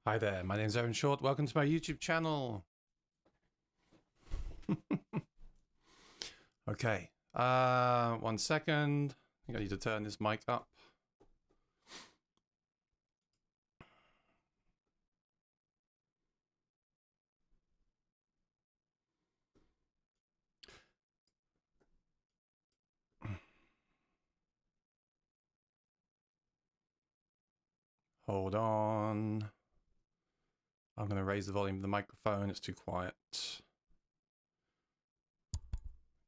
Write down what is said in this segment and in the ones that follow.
Hi there, my name's Aaron Short. Welcome to my YouTube channel. Okay, 1 second. I think I need to turn this mic up. Hold on. I'm going to raise the volume of the microphone. It's too quiet.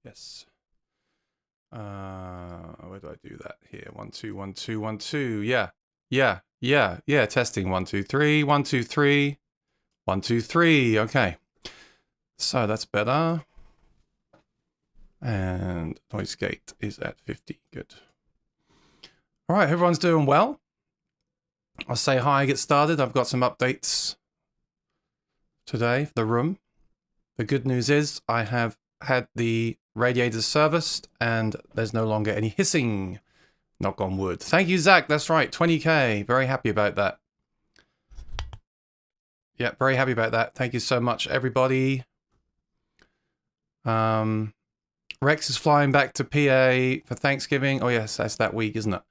Yes. Where do I do that? Here. 1 2 1 2 1 2. Yeah. Testing. 1 2 3 1 2 3 1 2 3. Okay. So that's better. And noise gate is at 50. Good. All right, everyone's doing well. I'll say hi, get started. I've got some updates today for the room. The good news is I have had the radiators serviced and there's no longer any hissing. Knock on wood. Thank you, Zach. That's right. 20K. Very happy about that. Yeah, very happy about that. Thank you so much, everybody. Rex is flying back to PA for Thanksgiving. Oh, yes, that's that week, isn't it?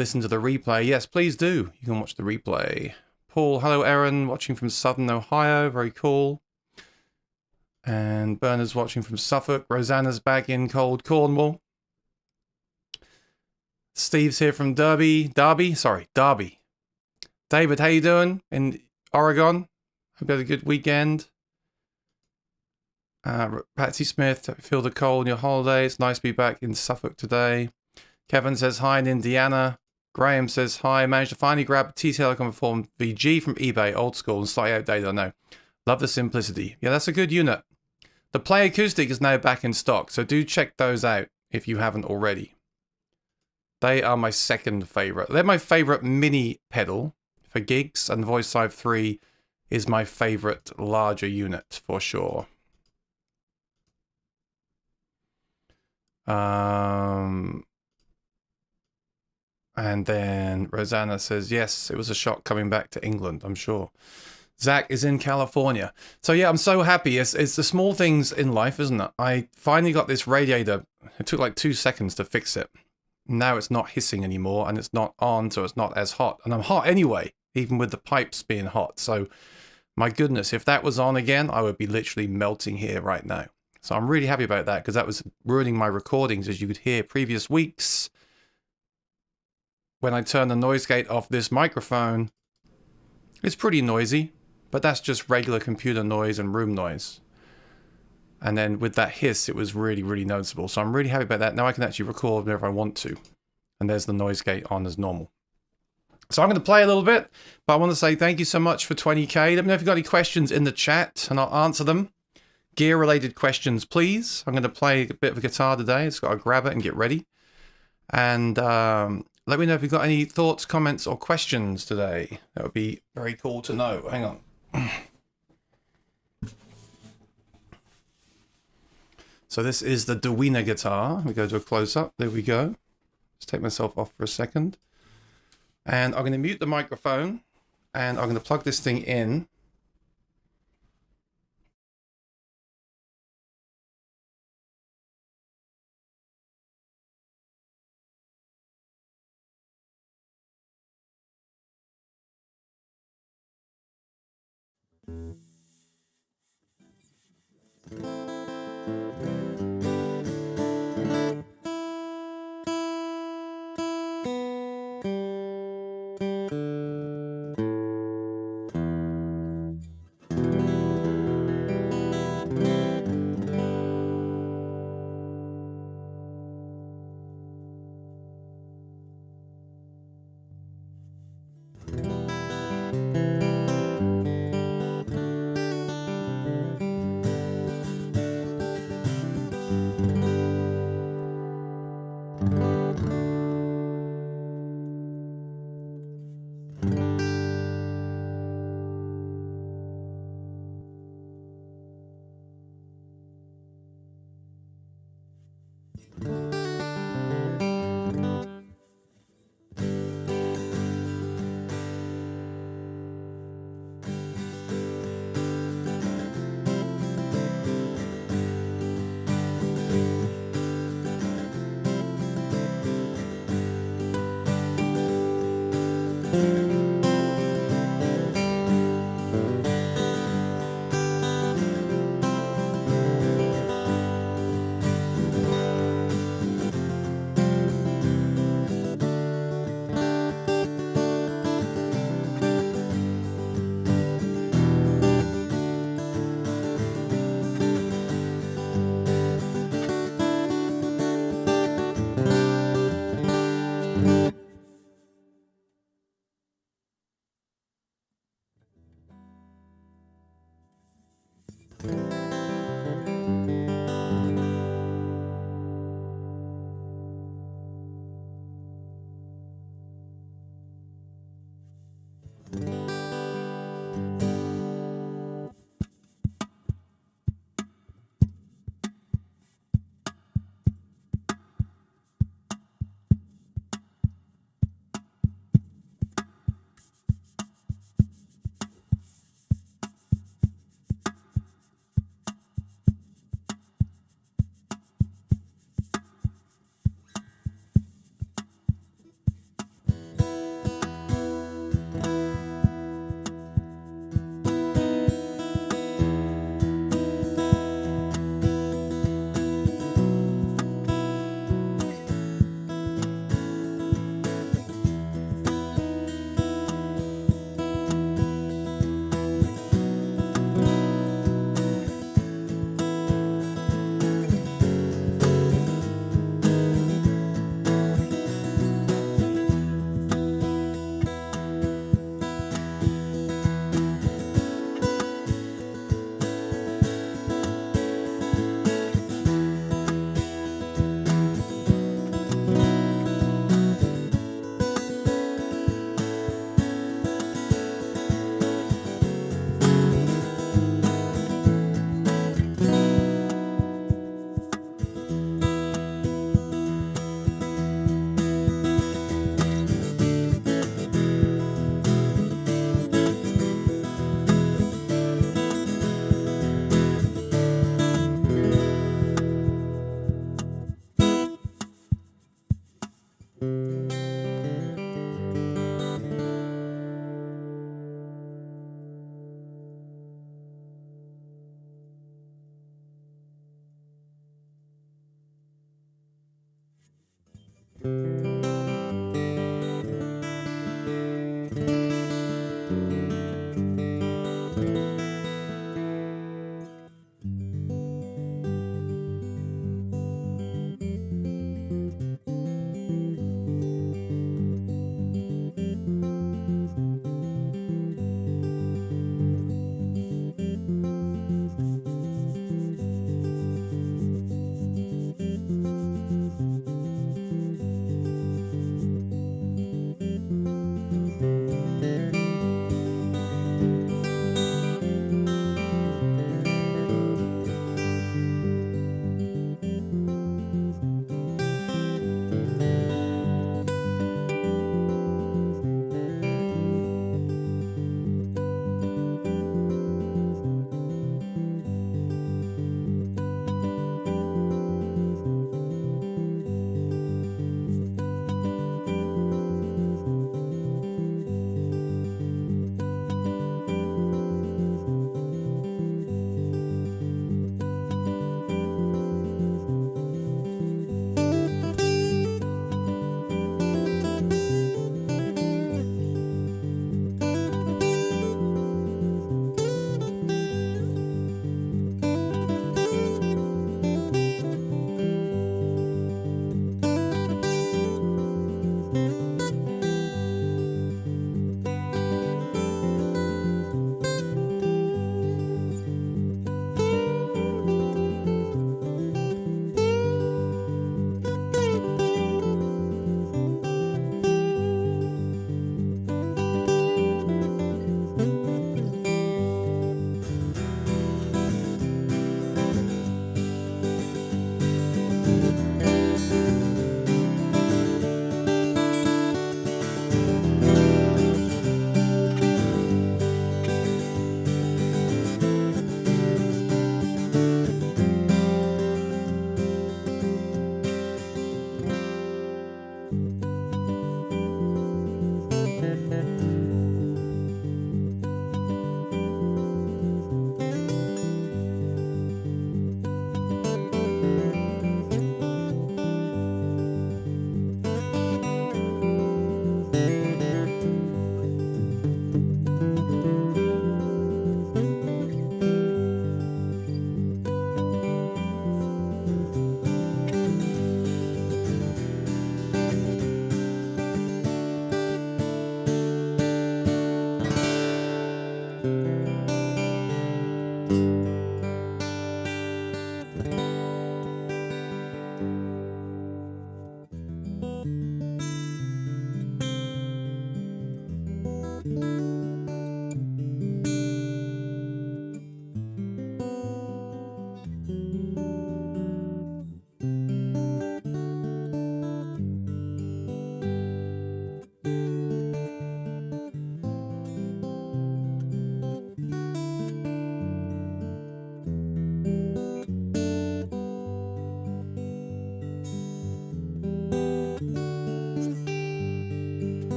Listen to the replay. Yes, please do. You can watch the replay. Paul, hello, Aaron, watching from Southern Ohio. Very cool. And Bernard's watching from Suffolk. Rosanna's back in cold Cornwall. Steve's here from Derby. David, how you doing in Oregon? Hope you had a good weekend. Patsy Smith, feel the cold in your holiday. It's nice to be back in Suffolk today. Kevin says hi in Indiana. Graham says hi. Managed to finally grab a TC Telecom Perform VG from eBay. Old school and slightly outdated, I know. Love the simplicity. Yeah, that's a good unit. The Play Acoustic is now back in stock, so do check those out if you haven't already. They are my second favorite. They're my favorite mini pedal for gigs, and the Voice Live 3 is my favorite larger unit for sure. And then Rosanna says, yes, it was a shock coming back to England, I'm sure. Zach is in California. So yeah, I'm so happy. It's the small things in life, isn't it? I finally got this radiator. It took like 2 seconds to fix it. Now it's not hissing anymore and it's not on, so it's not as hot. And I'm hot anyway, even with the pipes being hot. So my goodness, if that was on again, I would be literally melting here right now. So I'm really happy about that because that was ruining my recordings, as you could hear previous weeks. When I turn the noise gate off this microphone, it's pretty noisy, but that's just regular computer noise and room noise. And then with that hiss, it was really, really noticeable. So I'm really happy about that. Now I can actually record whenever I want to. And there's the noise gate on as normal. So I'm going to play a little bit, but I want to say thank you so much for 20K. Let me know if you've got any questions in the chat and I'll answer them. Gear-related questions, please. I'm going to play a bit of a guitar today. Just got to grab it and get ready. And let me know if you've got any thoughts, comments, or questions today. That would be very cool to know. Hang on. So this is the Dewina guitar. We go to a close-up. There we go. Just take myself off for a second. And I'm going to mute the microphone. And I'm going to plug this thing in.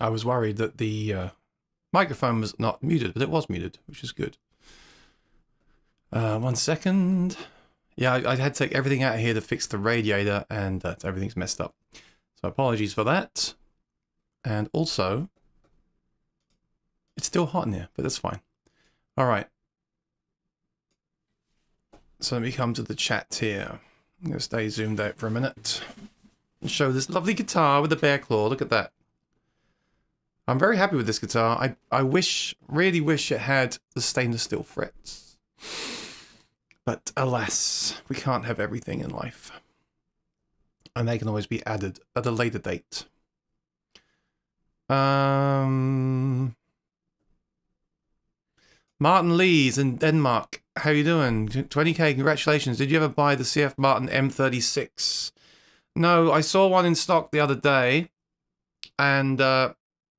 I was worried that the microphone was not muted, but it was muted, which is good. 1 second. Yeah, I had to take everything out of here to fix the radiator, and everything's messed up. So apologies for that. And also, it's still hot in here, but that's fine. All right. So let me come to the chat here. I'm going to stay zoomed out for a minute and show this lovely guitar with the bear claw. Look at that. I'm very happy with this guitar. I really wish it had the stainless steel frets. But alas, we can't have everything in life. And they can always be added at a later date. Martin Lee's in Denmark. How you doing? 20k, congratulations. Did you ever buy the CF Martin M36? No, I saw one in stock the other day. And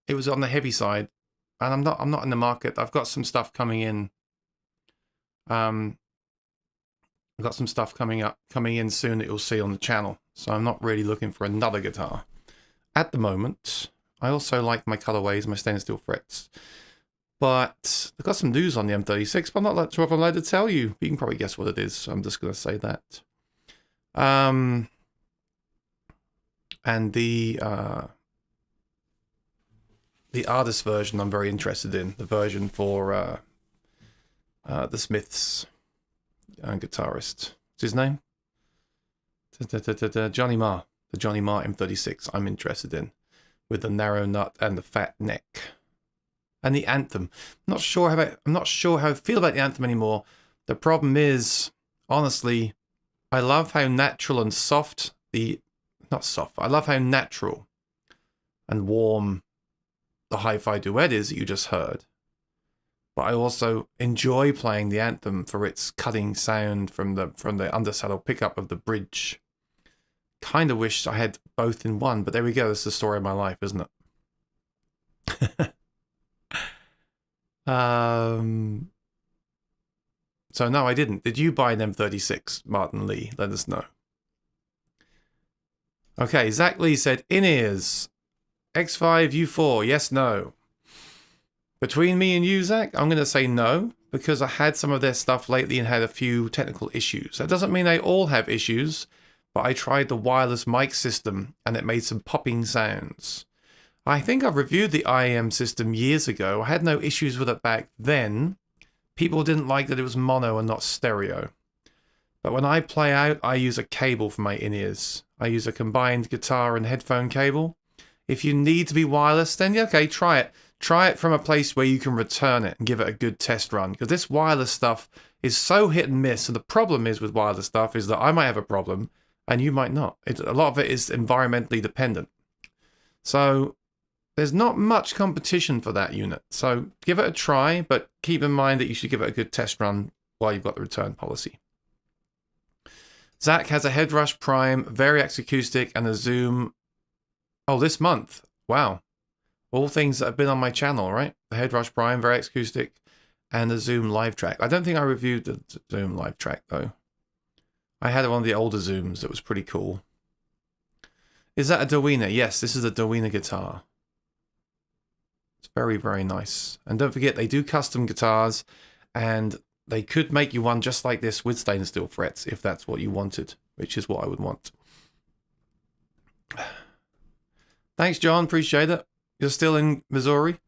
it was on the heavy side. And I'm not in the market. I've got some stuff coming in. I've got some stuff coming in soon that you'll see on the channel. So I'm not really looking for another guitar at the moment. I also like my colorways, my stainless steel frets. But I've got some news on the M36, but I'm not sure if I'm allowed to tell you. You can probably guess what it is, so I'm just going to say that. And the artist version I'm very interested in. The version for the Smiths guitarist. What's his name? Johnny Marr. The Johnny Marr M36 I'm interested in. With the narrow nut and the fat neck. And the Anthem. I'm not sure how I feel about the Anthem anymore. The problem is, honestly, I love how natural and soft I love how natural and warm the hi-fi duet is that you just heard. But I also enjoy playing the Anthem for its cutting sound from the undersaddle pickup of the bridge. Kind of wish I had both in one, but there we go. That's the story of my life, isn't it? So no, I didn't. Did you buy an M36, Martin Lee? Let us know. Okay, Zach Lee said, in-ears, X5, U4, yes, no. Between me and you, Zach, I'm going to say no, because I had some of their stuff lately and had a few technical issues. That doesn't mean they all have issues, but I tried the wireless mic system and it made some popping sounds. I think I've reviewed the IEM system years ago. I had no issues with it back then. People didn't like that it was mono and not stereo. But when I play out, I use a cable for my in-ears. I use a combined guitar and headphone cable. If you need to be wireless, then yeah, okay, try it. Try it from a place where you can return it and give it a good test run. Because this wireless stuff is so hit and miss. And the problem is with wireless stuff is that I might have a problem and you might not. A lot of it is environmentally dependent. So there's not much competition for that unit. So give it a try, but keep in mind that you should give it a good test run while you've got the return policy. Zach has a Headrush Prime, Variax Acoustic, and a Zoom. Oh, this month. Wow. All things that have been on my channel, right? The Headrush Prime, very acoustic, and the Zoom Live Track. I don't think I reviewed the Zoom Live Track, though. I had one of the older Zooms that was pretty cool. Is that a Dawina? Yes, this is a Dawina guitar. It's very, very nice. And don't forget, they do custom guitars, and they could make you one just like this with stainless steel frets, if that's what you wanted, which is what I would want. Thanks, John. Appreciate it. You're still in Missouri?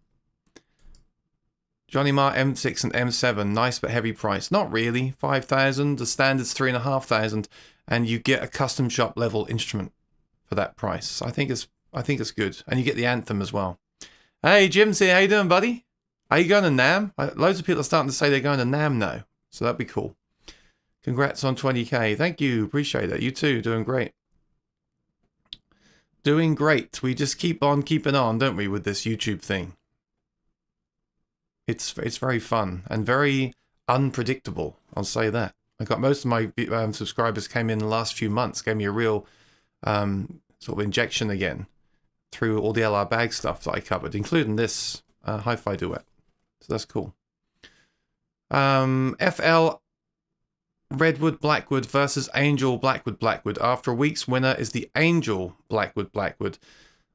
Johnny Marr M6 and M7, nice but heavy price. Not really, 5,000. The standard's 3,500, and you get a custom shop level instrument for that price. I think it's good, and you get the Anthem as well. Hey, Jim's here. How you doing, buddy? Are you going to NAM? Loads of people are starting to say they're going to NAM now, so that'd be cool. Congrats on 20K. Thank you. Appreciate it. You too. Doing great. Doing great. We just keep on keeping on, don't we, with this YouTube thing? It's very fun and very unpredictable. I'll say that. I got most of my subscribers came in the last few months, gave me a real sort of injection again through all the LR bag stuff that I covered, including this hi-fi duet. So that's cool. FL Redwood Blackwood versus Angel Blackwood Blackwood. After a week's winner is the Angel Blackwood Blackwood.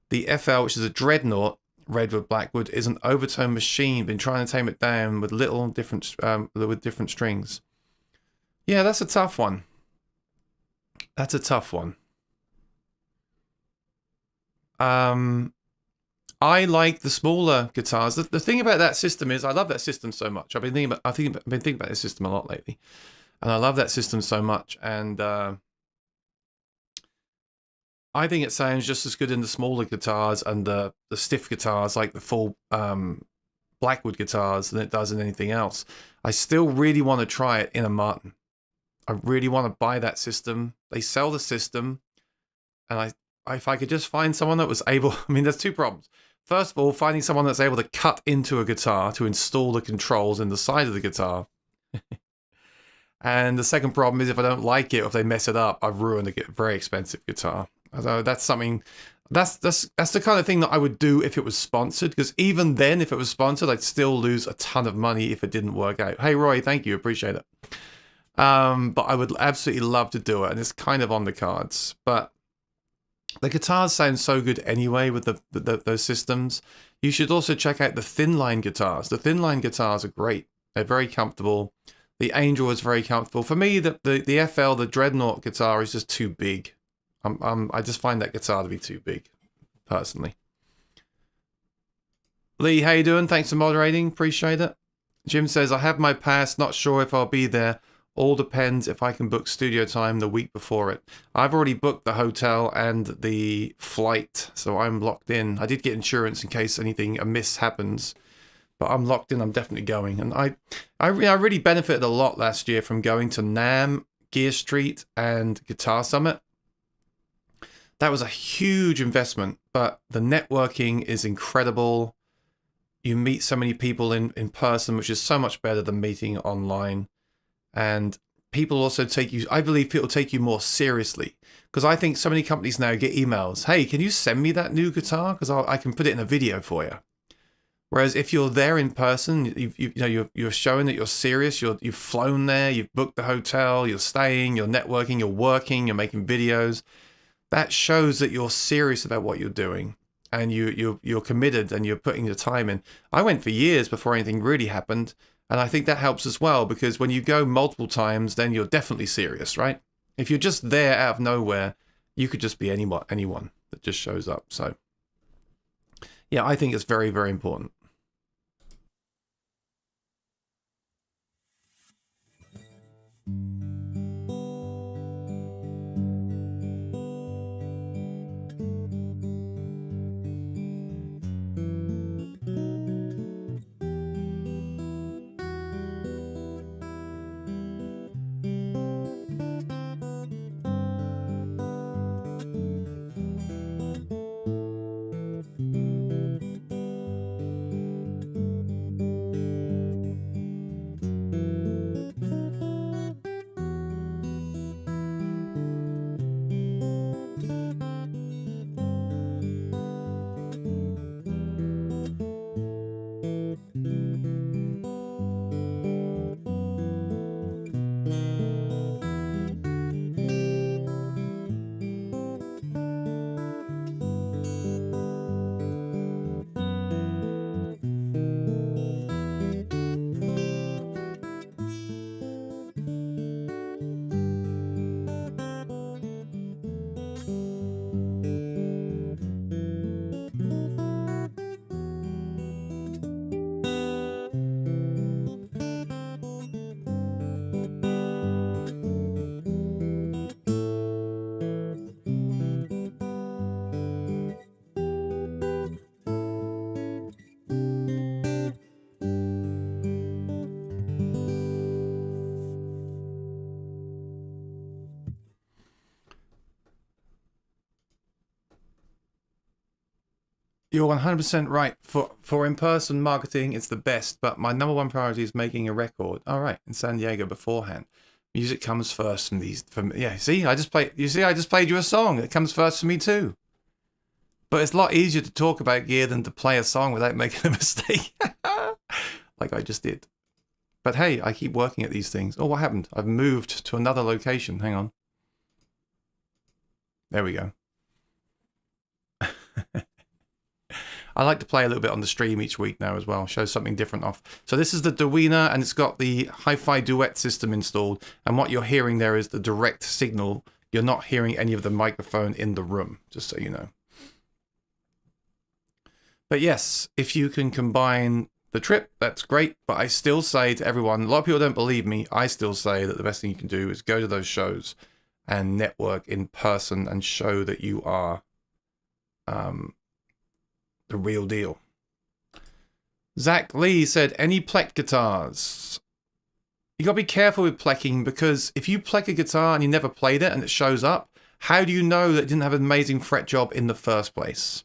The FL, which is a Dreadnought Redwood Blackwood, is an overtone machine. Been trying to tame it down with little different with different strings. Yeah, that's a tough one. That's a tough one. I like the smaller guitars. The thing about that system is I love that system so much. I've been thinking about this system a lot lately, and I love that system so much. And I think it sounds just as good in the smaller guitars and the stiff guitars, like the full Blackwood guitars, than it does in anything else. I still really want to try it in a Martin. I really want to buy that system. They sell the system, and if I could just find someone that was able... I mean, there's two problems. First of all, finding someone that's able to cut into a guitar to install the controls in the side of the guitar. And the second problem is if I don't like it or if they mess it up, I've ruined a very expensive guitar. So that's something... That's the kind of thing that I would do if it was sponsored, because even then, if it was sponsored, I'd still lose a ton of money if it didn't work out. Hey, Roy, thank you. Appreciate it. But I would absolutely love to do it, and it's kind of on the cards. But the guitars sound so good anyway with those systems. You should also check out the thin line guitars. The thin line guitars are great. They're very comfortable. The Angel is very comfortable. For me, the FL, the Dreadnought guitar, is just too big. I just find that guitar to be too big, personally. Lee, how you doing? Thanks for moderating. Appreciate it. Jim says, I have my pass. Not sure if I'll be there. All depends if I can book studio time the week before it. I've already booked the hotel and the flight, so I'm locked in. I did get insurance in case anything amiss happens, but I'm locked in. I'm definitely going. And I really benefited a lot last year from going to NAMM, Gear Street, and Guitar Summit. That was a huge investment, but the networking is incredible. You meet so many people in person, which is so much better than meeting online. And people also take you, I believe people take you more seriously, because I think so many companies now get emails. Hey, can you send me that new guitar? Because I can put it in a video for you. Whereas if you're there in person, you're showing that you're serious. You've flown there, you've booked the hotel, you're staying, you're networking, you're working, you're making videos. That shows that you're serious about what you're doing, and you're committed, and you're putting the time in. I went for years before anything really happened, and I think that helps as well, because when you go multiple times, then you're definitely serious, right? If you're just there out of nowhere, you could just be anyone that just shows up. So, yeah, I think it's very, very important. You're 100% right. For in-person marketing, it's the best. But my number one priority is making a record. All right, in San Diego beforehand. Music comes first from these. Yeah, see, I just played. You see, I just played you a song. It comes first for me too. But it's a lot easier to talk about gear than to play a song without making a mistake, like I just did. But hey, I keep working at these things. Oh, what happened? I've moved to another location. Hang on. There we go. I like to play a little bit on the stream each week now as well. Show something different off. So this is the Duina, and it's got the hi-fi duet system installed. And what you're hearing there is the direct signal. You're not hearing any of the microphone in the room, just so you know. But yes, if you can combine the trip, that's great. But I still say to everyone, a lot of people don't believe me. I still say that the best thing you can do is go to those shows and network in person and show that you are the real deal. Zach Lee said, any plec guitars? You gotta be careful with plecking, because if you plec a guitar and you never played it and it shows up, how do you know that it didn't have an amazing fret job in the first place?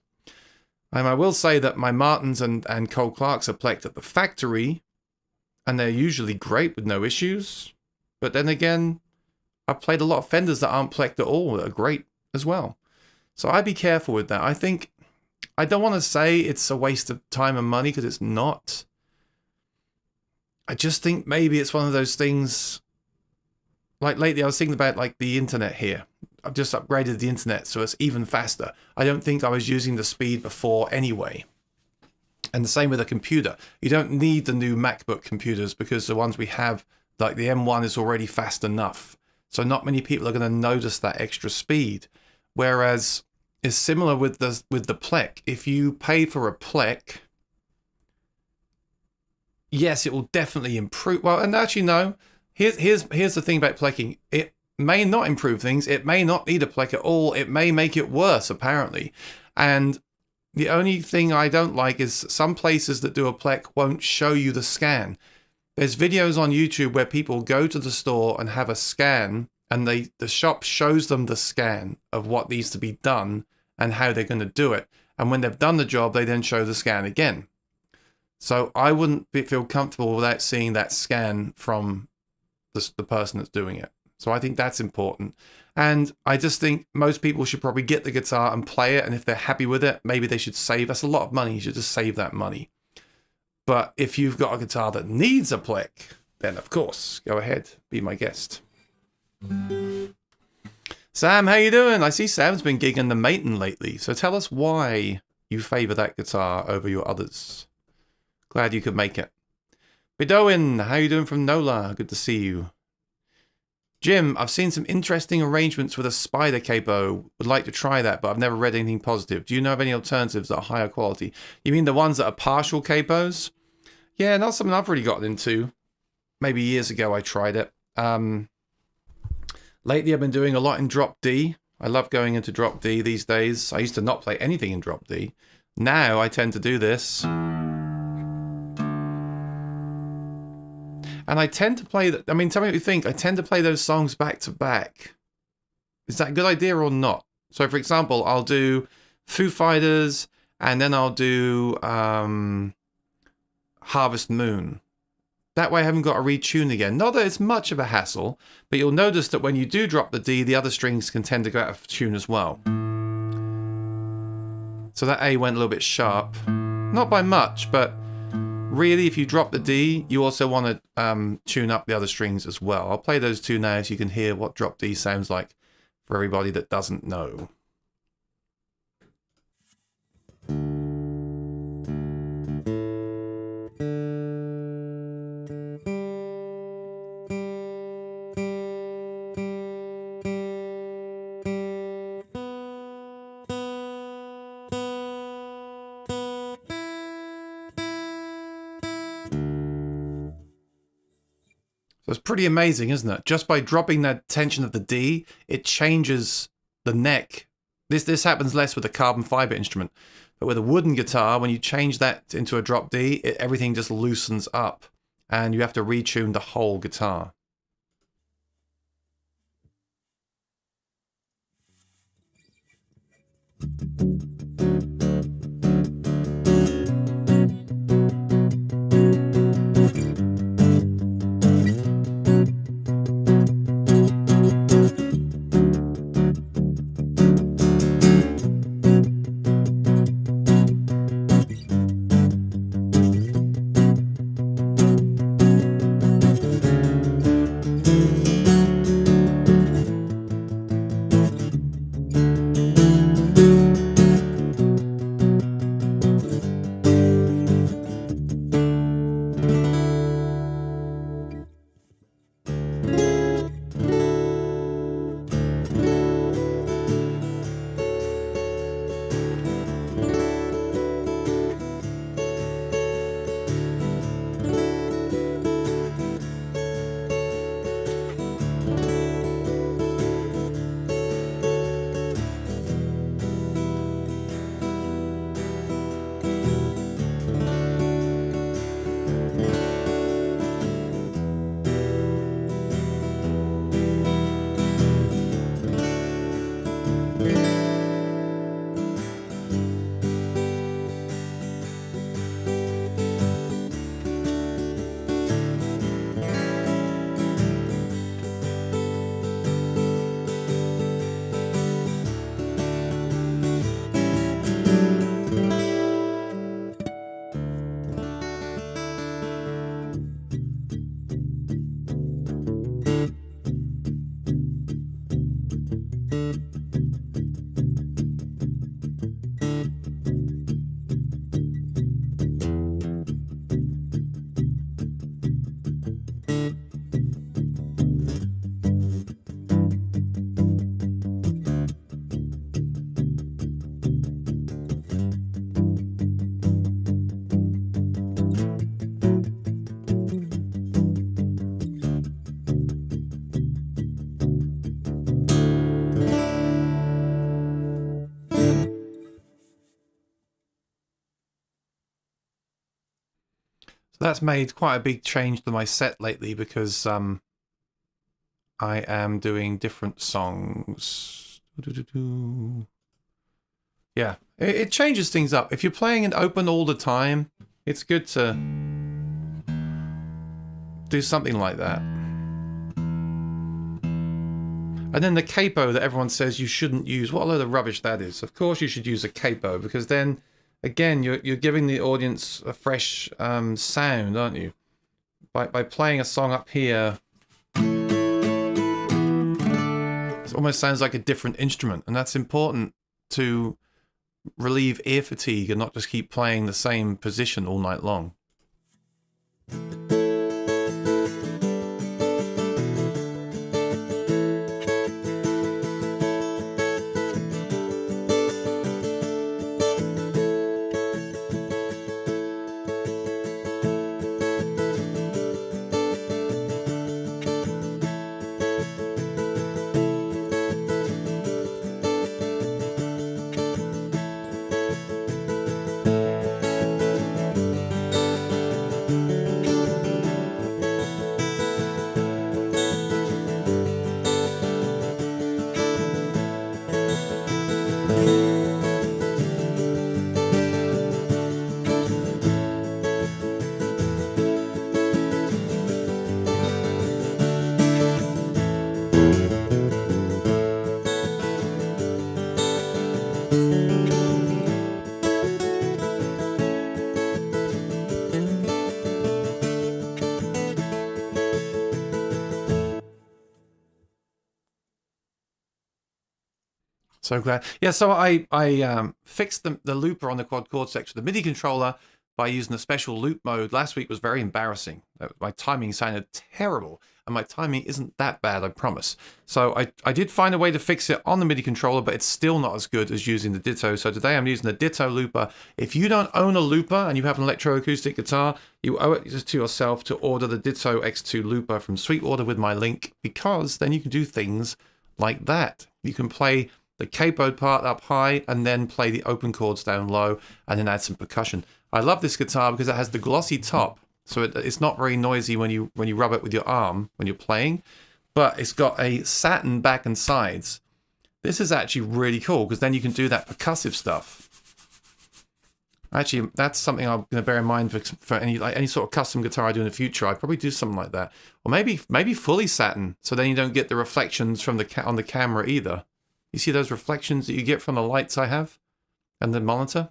And I will say that my Martins and Cole Clarks are plecked at the factory, and they're usually great with no issues. But then again, I've played a lot of Fenders that aren't plecked at all that are great as well. So I'd be careful with that. I don't want to say it's a waste of time and money, because it's not. I just think maybe it's one of those things, like lately I was thinking about like the internet here. I've just upgraded the internet so it's even faster. I don't think I was using the speed before anyway. And the same with a computer. You don't need the new MacBook computers, because the ones we have, like the M1, is already fast enough. So not many people are going to notice that extra speed. Whereas it's similar with the plec. If you pay for a plec, yes, it will definitely improve. Well, and actually, no. Here's the thing about plecking. It may not improve things. It may not need a plec at all. It may make it worse, apparently. And the only thing I don't like is some places that do a plec won't show you the scan. There's videos on YouTube where people go to the store and have a scan, and the shop shows them the scan of what needs to be done and how they're going to do it. And when they've done the job, they then show the scan again. So I wouldn't feel comfortable without seeing that scan from the person that's doing it. So I think that's important. And I just think most people should probably get the guitar and play it. And if they're happy with it, maybe they should save. That's a lot of money. You should just save that money. But if you've got a guitar that needs a plec, then of course, go ahead, be my guest. Sam, how you doing? I see Sam's been gigging the Maton lately. So tell us why you favor that guitar over your others. Glad you could make it. Bedouin, how you doing from NOLA? Good to see you. Jim, I've seen some interesting arrangements with a spider capo. Would like to try that, but I've never read anything positive. Do you know of any alternatives that are higher quality? You mean the ones that are partial capos? Yeah, not something I've really gotten into. Maybe years ago I tried it. Lately I've been doing a lot in drop D. I love going into drop D these days. I used to not play anything in drop D. Now I tend to do this. And I tend to play, I mean, tell me what you think. I tend to play those songs back to back. Is that a good idea or not? So, for example, I'll do Foo Fighters, and then I'll do Harvest Moon. That way I haven't got to retune again. Not that it's much of a hassle, but you'll notice that when you do drop the D, the other strings can tend to go out of tune as well. So that A went a little bit sharp. Not by much, but really, if you drop the D, you also want to tune up the other strings as well. I'll play those two now so you can hear what drop D sounds like for everybody that doesn't know. So it's pretty amazing, isn't it? Just by dropping that tension of the D, it changes the neck. This happens less with a carbon fiber instrument, but with a wooden guitar, when you change that into a drop D, everything just loosens up, and you have to retune the whole guitar. So that's made quite a big change to my set lately because I am doing different songs. Yeah, it changes things up. If you're playing it open all the time, it's good to do something like that. And then the capo that everyone says you shouldn't use, what a load of rubbish that is. Of course you should use a capo, because then, again, you're giving the audience a fresh sound, aren't you? By playing a song up here, it almost sounds like a different instrument, and that's important to relieve ear fatigue and not just keep playing the same position all night long. So glad. Yeah, so I fixed the looper on the quad chord section, the MIDI controller, by using a special loop mode. Last week was very embarrassing. My timing sounded terrible, and my timing isn't that bad, I promise. So I did find a way to fix it on the MIDI controller, but it's still not as good as using the Ditto. So today I'm using the Ditto looper. If you don't own a looper and you have an electroacoustic guitar, you owe it to yourself to order the Ditto X2 looper from Sweetwater with my link, because then you can do things like that. You can play the capoed part up high and then play the open chords down low and then add some percussion. I love this guitar because it has the glossy top, so it's not very noisy when you rub it with your arm when you're playing, but it's got a satin back and sides. This is actually really cool because then you can do that percussive stuff. Actually, that's something I'm going to bear in mind for any sort of custom guitar I do in the future. I'd probably do something like that, or maybe fully satin, so then you don't get the reflections from on the camera either. You see those reflections that you get from the lights I have and the monitor?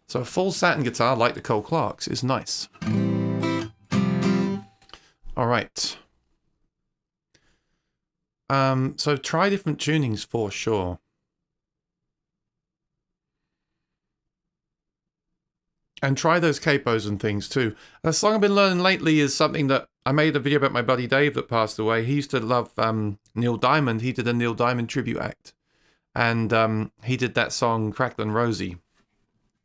So a full satin guitar, like the Cole Clark's, is nice. All right. So try different tunings for sure. And try those capos and things too. The song I've been learning lately is something that I made a video about my buddy Dave that passed away. He used to love Neil Diamond. He did a Neil Diamond tribute act. And he did that song, Cracklin' Rosie.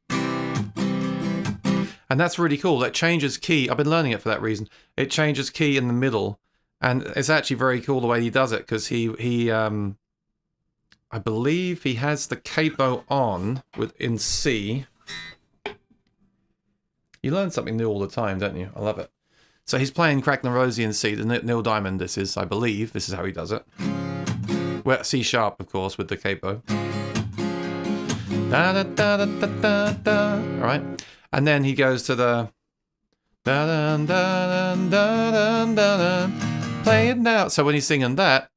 And that's really cool. That changes key. I've been learning it for that reason. It changes key in the middle. And it's actually very cool the way he does it, because he I believe he has the capo on in C. You learn something new all the time, don't you? I love it. So he's playing Cracklin' Rosie in C. The Neil Diamond, this is, I believe. This is how he does it. Well, C sharp, of course, with the capo. Da, da, da, da, da, da, da. All right. And then he goes to the... Da, da, da, da, da, da, da. Play it now. So when he's singing that,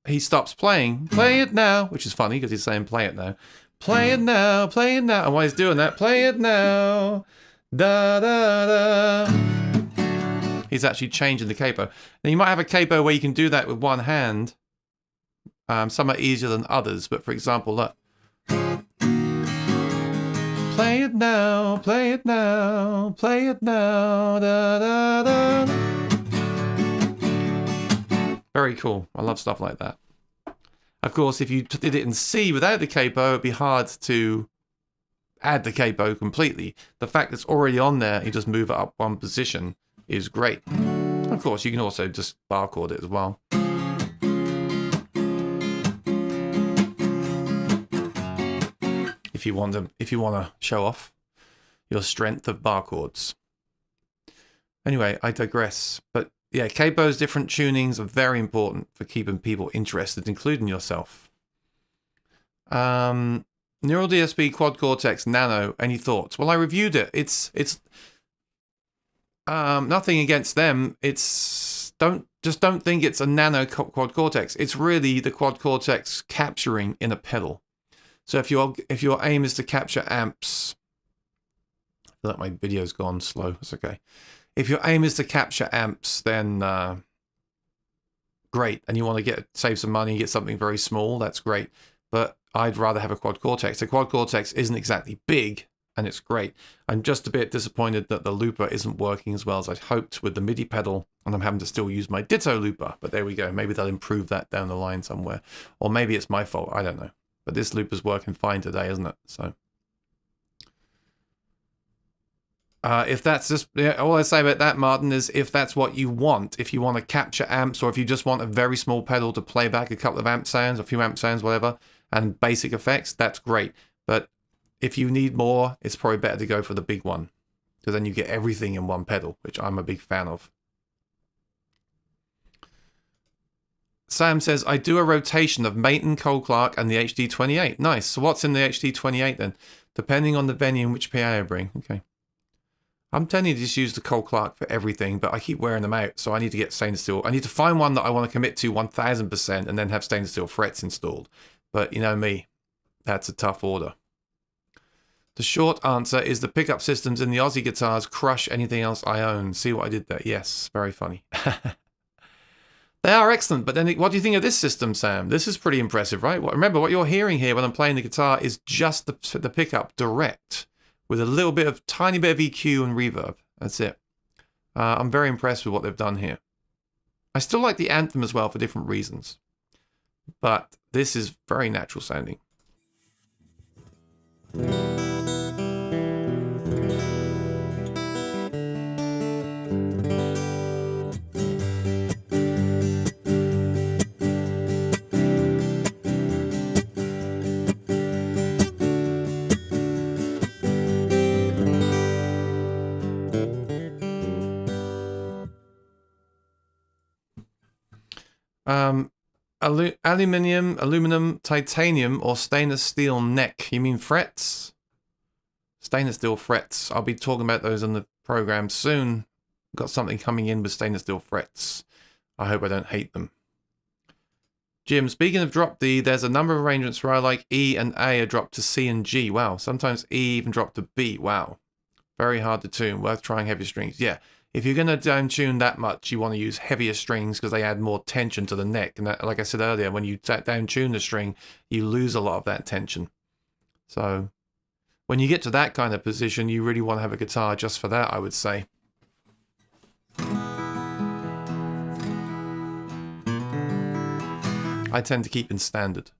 he stops playing. Play it now. Which is funny, because he's saying play it now. Play it now, play it now. And while he's doing that, play it now. Da, da, da. He's actually changing the capo. Now, you might have a capo where you can do that with one hand. Some are easier than others, but for example, look. Play it now, play it now, play it now, da, da, da. Very cool. I love stuff like that. Of course, if you did it in C without the capo, it'd be hard to add the capo completely. The fact that it's already on there, you just move it up one position, is great. Of course, you can also just bar chord it as well. If you want to show off your strength of bar chords. Anyway, I digress. But yeah, capo's different tunings are very important for keeping people interested, including yourself. Neural DSP Quad Cortex Nano. Any thoughts? Well, I reviewed it. It's nothing against them. It's don't think it's a nano quad cortex. It's really the quad cortex capturing in a pedal. So if your aim is to capture amps, I feel like my video's gone slow. It's okay. If your aim is to capture amps, then great. And you want to save some money, get something very small, that's great. But I'd rather have a quad cortex. The quad cortex isn't exactly big, and it's great. I'm just a bit disappointed that the looper isn't working as well as I'd hoped with the MIDI pedal, and I'm having to still use my Ditto looper. But there we go. Maybe they'll improve that down the line somewhere. Or maybe it's my fault. I don't know. But this looper's working fine today, isn't it? So if that's just, all I say about that, Martin, is if that's what you want, if you want to capture amps, or if you just want a very small pedal to play back a couple of amp sounds, a few amp sounds, whatever, and basic effects, that's great. But if you need more, it's probably better to go for the big one, because then you get everything in one pedal, which I'm a big fan of. Sam says, I do a rotation of Maton, Cole Clark, and the HD28. Nice. So what's in the HD28 then? Depending on the venue in which PA I bring. Okay. I'm tending to just use the Cole Clark for everything, but I keep wearing them out, so I need to get stainless steel. I need to find one that I want to commit to 1000% and then have stainless steel frets installed. But you know me, that's a tough order. The short answer is the pickup systems in the Aussie guitars crush anything else I own. See what I did there? Yes, very funny. They are excellent, but then what do you think of this system, Sam? This is pretty impressive, right? Remember, what you're hearing here when I'm playing the guitar is just the pickup direct with a little bit of, tiny bit of EQ and reverb. That's it. I'm very impressed with what they've done here. I still like the Anthem as well for different reasons, but this is very natural sounding. Aluminum, titanium, or stainless steel neck. You mean frets? Stainless steel frets. I'll be talking about those on the program soon. Got something coming in with stainless steel frets. I hope I don't hate them. Jim, speaking of drop D, there's a number of arrangements where I like E and A are dropped to C and G. Wow. Sometimes E even dropped to B. Wow. Very hard to tune. Worth trying heavy strings. Yeah. If you're going to down tune that much, you want to use heavier strings because they add more tension to the neck. And that, like I said earlier, when you down tune the string, you lose a lot of that tension. So when you get to that kind of position, you really want to have a guitar just for that, I would say. I tend to keep in standard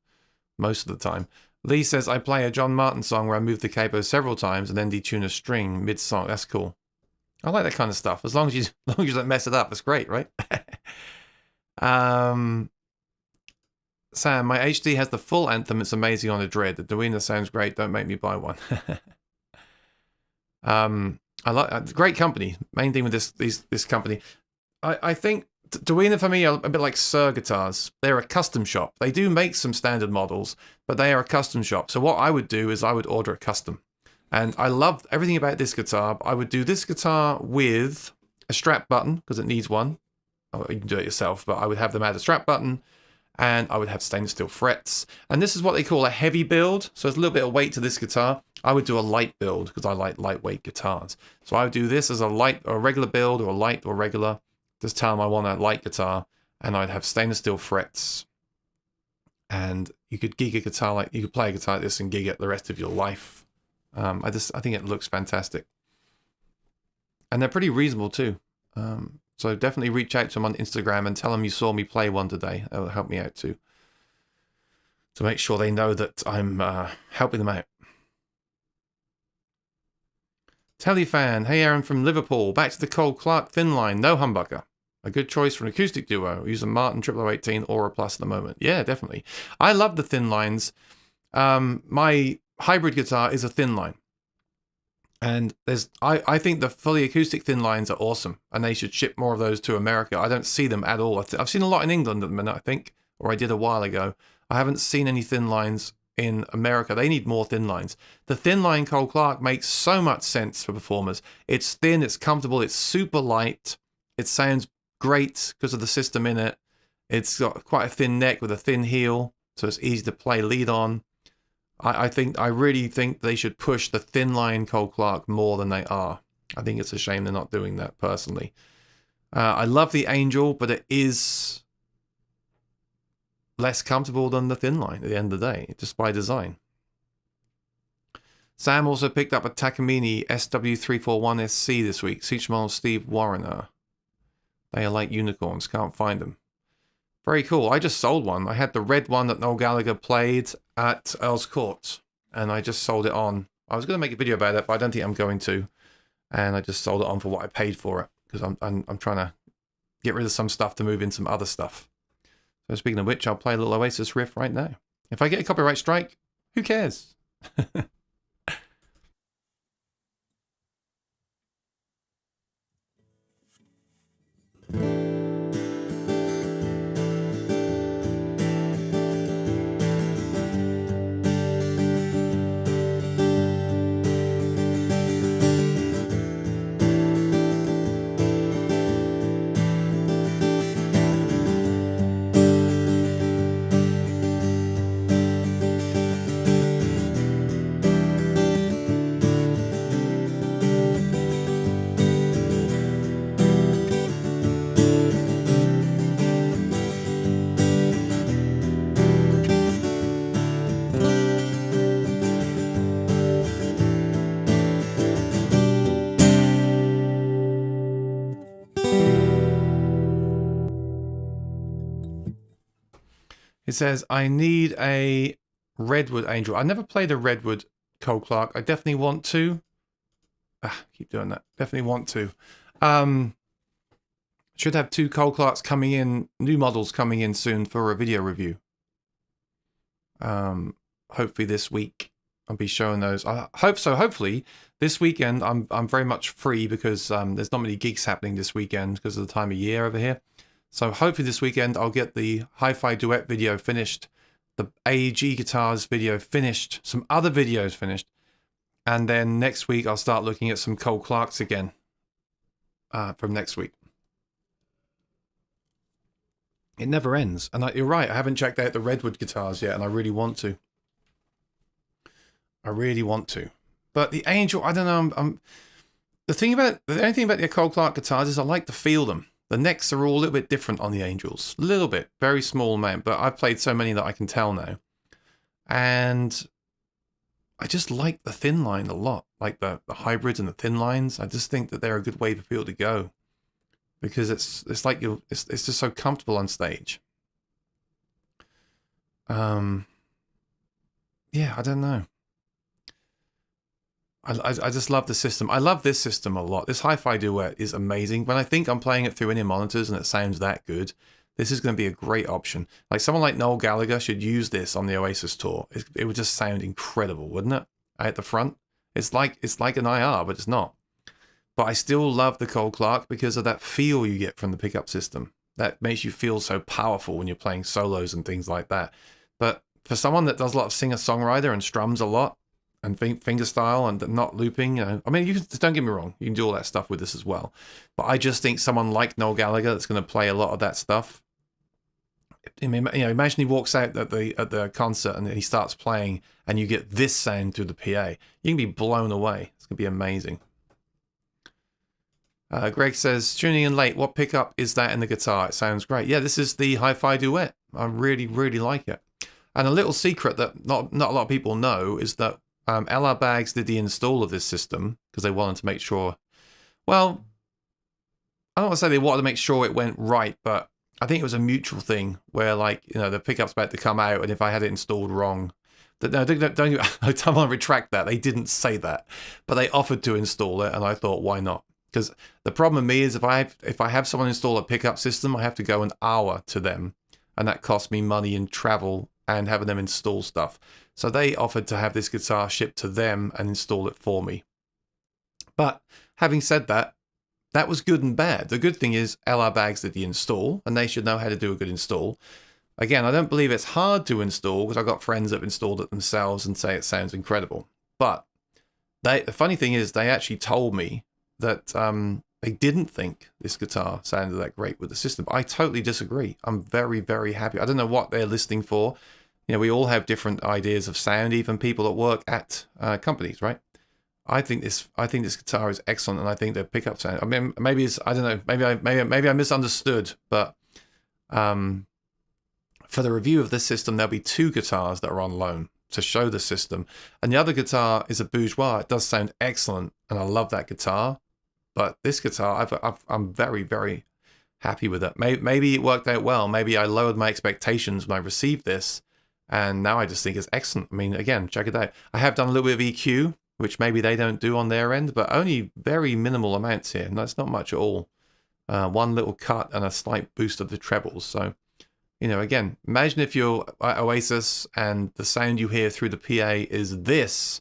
most of the time. Lee says, I play a John Martin song where I move the capo several times and then detune a string mid-song. That's cool. I like that kind of stuff. As long as you don't mess it up, that's great, right? Sam, my HD has the full Anthem. It's amazing on a Dread. The Duina sounds great. Don't make me buy one. I like great company. Main thing with this company, I think Duina for me are a bit like Sir guitars. They're a custom shop. They do make some standard models, but they are a custom shop. So what I would do is I would order a custom. And I love everything about this guitar. I would do this guitar with a strap button because it needs one. Oh, you can do it yourself, but I would have them add a strap button, and I would have stainless steel frets. And this is what they call a heavy build. So there's a little bit of weight to this guitar. I would do a light build because I like lightweight guitars. So I would do this as a light or a regular build, or a light or regular. Just tell them I want a light guitar, and I'd have stainless steel frets. And you could gig a guitar you could play a guitar like this and gig it the rest of your life. I think it looks fantastic, and they're pretty reasonable too. So definitely reach out to them on Instagram and tell them you saw me play one today. That will help me out too, to make sure they know that I'm helping them out. Telefan, hey Aaron from Liverpool, back to the Cole Clark thin line, no humbucker. A good choice for an acoustic duo. Use a Martin 0018 Aura Plus at the moment. Yeah, definitely. I love the thin lines. My hybrid guitar is a thin line. And I think the fully acoustic thin lines are awesome, and they should ship more of those to America. I don't see them at all. I've seen a lot in England at the minute, I think, or I did a while ago. I haven't seen any thin lines in America. They need more thin lines. The thin line Cole Clark makes so much sense for performers. It's thin, it's comfortable, it's super light. It sounds great because of the system in it. It's got quite a thin neck with a thin heel, so it's easy to play lead on. I really think they should push the thin line Cole Clark more than they are. I think it's a shame they're not doing that personally. I love the Angel, but it is less comfortable than the thin line at the end of the day, just by design. Sam also picked up a Takamine SW341SC this week. Such model Steve Warrener. They are like unicorns, can't find them. Very cool. I just sold one. I had the red one that Noel Gallagher played at Earl's Court, and I just sold it on. I was going to make a video about it, but I don't think I'm going to. And I just sold it on for what I paid for it, because I'm trying to get rid of some stuff to move in some other stuff. So speaking of which, I'll play a little Oasis riff right now. If I get a copyright strike, who cares? It says, I need a Redwood Angel. I never played a Redwood Cole Clark. I definitely want to. Keep doing that. Definitely want to. Should have 2 Cole Clarks coming in, new models coming in soon for a video review. Hopefully this week I'll be showing those. I hope so. Hopefully this weekend I'm very much free because there's not many gigs happening this weekend because of the time of year over here. So hopefully this weekend I'll get the Hi-Fi Duet video finished, the AEG guitars video finished, some other videos finished, and then next week I'll start looking at some Cole Clarks again from next week. It never ends. And you're right, I haven't checked out the Redwood guitars yet, and I really want to. I really want to. But the Angel, I don't know, the only thing about the Cole Clark guitars is I like to feel them. The necks are all a little bit different on the Angels. A little bit. Very small amount. But I've played so many that I can tell now. And I just like the thin line a lot. Like the hybrids and the thin lines. I just think that they're a good way for people to go. Because it's like it's just so comfortable on stage. Yeah, I don't know. I just love the system. I love this system a lot. This Hi-Fi Duet is amazing. When I think I'm playing it through in-ear monitors and it sounds that good, this is going to be a great option. Like someone like Noel Gallagher should use this on the Oasis tour. It would just sound incredible, wouldn't it? At the front, it's like an IR, but it's not. But I still love the Cole Clark because of that feel you get from the pickup system. That makes you feel so powerful when you're playing solos and things like that. But for someone that does a lot of singer-songwriter and strums a lot, and fingerstyle and not looping, you know. I mean, don't get me wrong, you can do all that stuff with this as well. But I just think someone like Noel Gallagher that's going to play a lot of that stuff. I mean, you know, imagine he walks out at the concert and he starts playing, and you get this sound through the PA. You can be blown away. It's going to be amazing. Greg says, tuning in late. What pickup is that in the guitar? It sounds great. Yeah, this is the Hi-Fi Duet. I really, really like it. And a little secret that not a lot of people know is that LR Bags did the install of this system because they wanted to make sure, well, I don't want to say they wanted to make sure it went right, but I think it was a mutual thing where, like, you know, the pickup's about to come out, and if I had it installed wrong, no, don't I don't want to retract that. They didn't say that, but they offered to install it, and I thought, why not? Because the problem with me is if I have someone install a pickup system, I have to go an hour to them, and that costs me money in travel and having them install stuff. So they offered to have this guitar shipped to them and install it for me. But having said that, that was good and bad. The good thing is LR Bags did the install, and they should know how to do a good install. Again, I don't believe it's hard to install because I've got friends that have installed it themselves and say it sounds incredible. But the funny thing is they actually told me that they didn't think this guitar sounded that great with the system. I totally disagree. I'm very, very happy. I don't know what they're listening for. You know, we all have different ideas of sound, even people that work at companies, right? I think this guitar is excellent, and I think the pickup sound. I mean, maybe it's, I don't know, maybe I misunderstood, but for the review of this system, there'll be 2 guitars that are on loan to show the system, and the other guitar is a Bourgeois. It does sound excellent, and I love that guitar. But this guitar, I'm very, very happy with it. Maybe it worked out well. Maybe I lowered my expectations when I received this, and now I just think it's excellent. I mean, again, check it out. I have done a little bit of EQ, which maybe they don't do on their end, but only very minimal amounts here. And that's not much at all. One little cut and a slight boost of the trebles. So, you know, again, imagine if you're Oasis and the sound you hear through the PA is this.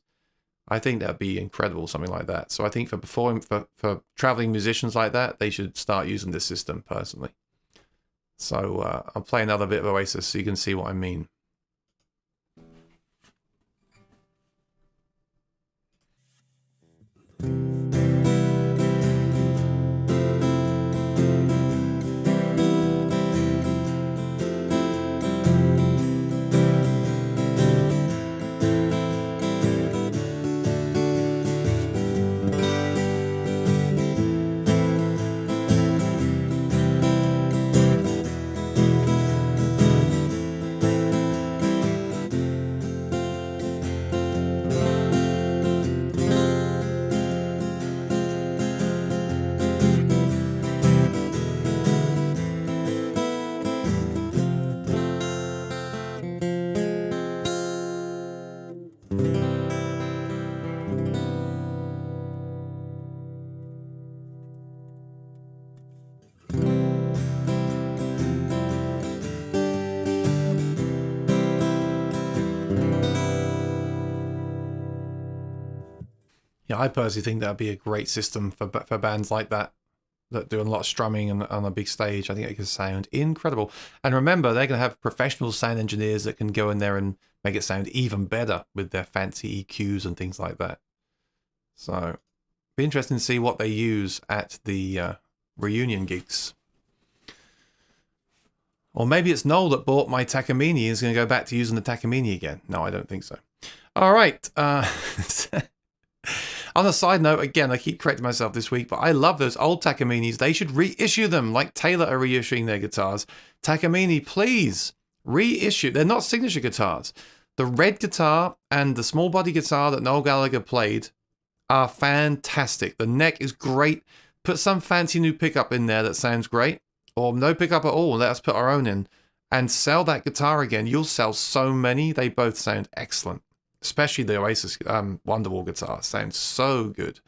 I think that'd be incredible, something like that. So I think for traveling musicians like that, they should start using this system personally. So I'll play another bit of Oasis so you can see what I mean. Yeah, I personally think that'd be a great system for bands like that do a lot of strumming on a big stage. I think it could sound incredible. And remember, they're going to have professional sound engineers that can go in there and make it sound even better with their fancy EQs and things like that. So, be interesting to see what they use at the reunion gigs. Or maybe it's Noel that bought my Takamine and is going to go back to using the Takamine again. No, I don't think so. All right. On a side note, again, I keep correcting myself this week, but I love those old Takaminis. They should reissue them like Taylor are reissuing their guitars. Takamine, please reissue. They're not signature guitars. The red guitar and the small body guitar that Noel Gallagher played are fantastic. The neck is great. Put some fancy new pickup in there that sounds great, or no pickup at all. Let us put our own in and sell that guitar again. You'll sell so many. They both sound excellent. Especially the Oasis Wonderwall guitar sounds so good.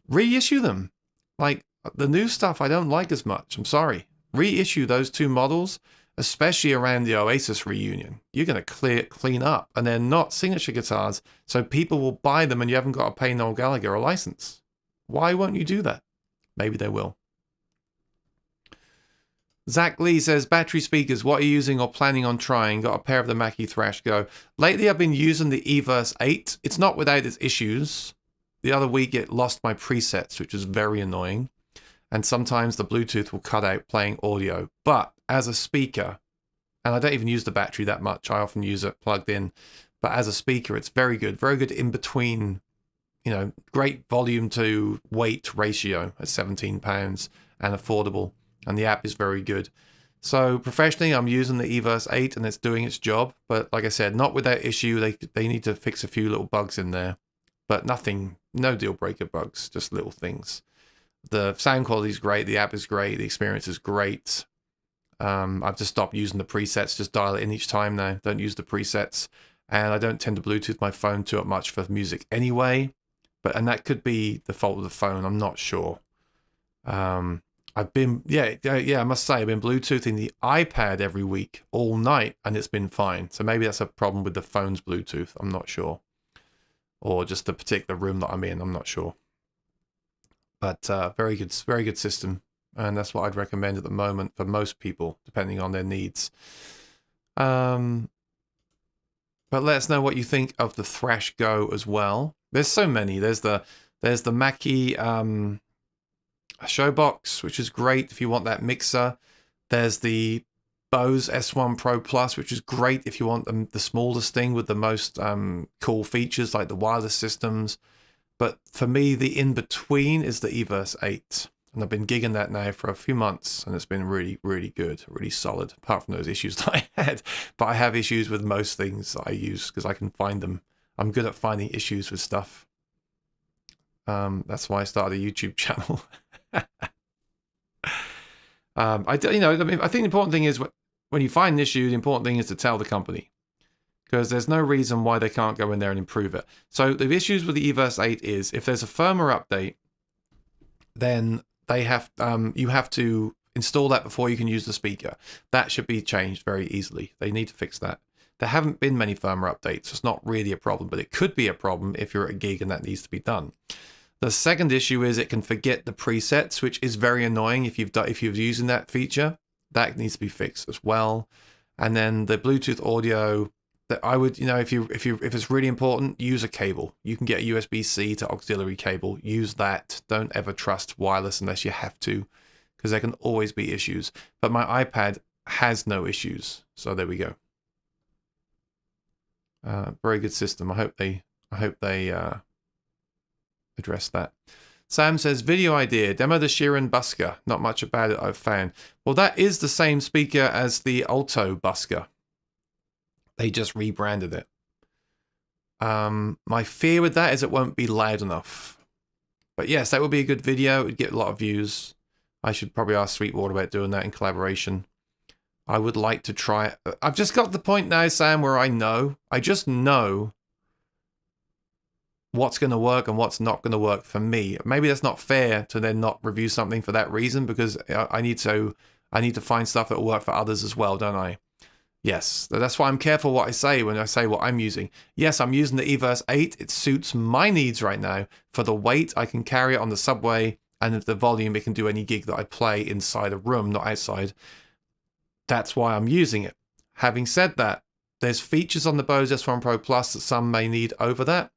Reissue them. Like, the new stuff I don't like as much. I'm sorry. Reissue those 2 models, especially around the Oasis reunion. You're going to clean up. And they're not signature guitars, so people will buy them and you haven't got to pay Noel Gallagher a license. Why won't you do that? Maybe they will. Zach Lee says, battery speakers, what are you using or planning on trying? Got a pair of the Mackie Thrash Go. Lately, I've been using the Everse 8. It's not without its issues. The other week, it lost my presets, which is very annoying. And sometimes the Bluetooth will cut out playing audio. But as a speaker, and I don't even use the battery that much. I often use it plugged in. But as a speaker, it's very good. Very good in between, you know, great volume to weight ratio at 17 pounds and affordable. And the app is very good. So professionally, I'm using the Everse 8 and it's doing its job. But like I said, not without issue. They need to fix a few little bugs in there. But nothing, no deal breaker bugs, just little things. The sound quality is great. The app is great. The experience is great. I've just stopped using the presets. Just dial it in each time now. Don't use the presets. And I don't tend to Bluetooth my phone too much for music anyway. And that could be the fault of the phone. I'm not sure. I've been, I must say, I've been Bluetoothing the iPad every week, all night, and it's been fine. So maybe that's a problem with the phone's Bluetooth. I'm not sure. Or just the particular room that I'm in. I'm not sure. But very good system. And that's what I'd recommend at the moment for most people, depending on their needs. But let us know what you think of the Thrash Go as well. There's so many. There's the Mackie Showbox, which is great if you want that mixer. There's the Bose S1 Pro Plus, which is great if you want the smallest thing with the most cool features like the wireless systems. But for me, the in-between is the Everse 8. And I've been gigging that now for a few months, and it's been really, really good, really solid, apart from those issues that I had. But I have issues with most things that I use because I can find them. I'm good at finding issues with stuff. That's why I started a YouTube channel. I think the important thing is when you find an issue, the important thing is to tell the company, because there's no reason why they can't go in there and improve it. So the issues with the Everse 8 is if there's a firmware update, then you have to install that before you can use the speaker. That should be changed very easily. They need to fix that. There haven't been many firmware updates. So it's not really a problem, but it could be a problem if you're at a gig and that needs to be done. The second issue is it can forget the presets, which is very annoying if you're using that feature. That needs to be fixed as well. And then the Bluetooth audio, that I would, if it's really important, use a cable. You can get a USB-C to auxiliary cable. Use that. Don't ever trust wireless unless you have to, because there can always be issues. But my iPad has no issues, so there we go. Very good system. I hope they address that. Sam says, video idea, demo the Sheeran Busker. Not much about it I've found. Well, that is the same speaker as the Alto Busker. They just rebranded it. My fear with that is it won't be loud enough. But yes, that would be a good video. It would get a lot of views. I should probably ask Sweetwater about doing that in collaboration. I would like to try it. I've just got to the point now, Sam, where I just know what's going to work and what's not going to work for me. Maybe that's not fair to then not review something for that reason, because I need to find stuff that will work for others as well, don't I? Yes, that's why I'm careful what I say when I say what I'm using. Yes, I'm using the Everse 8. It suits my needs right now. For the weight, I can carry it on the subway, and the volume, it can do any gig that I play inside a room, not outside. That's why I'm using it. Having said that, there's features on the Bose S1 Pro Plus that some may need over that.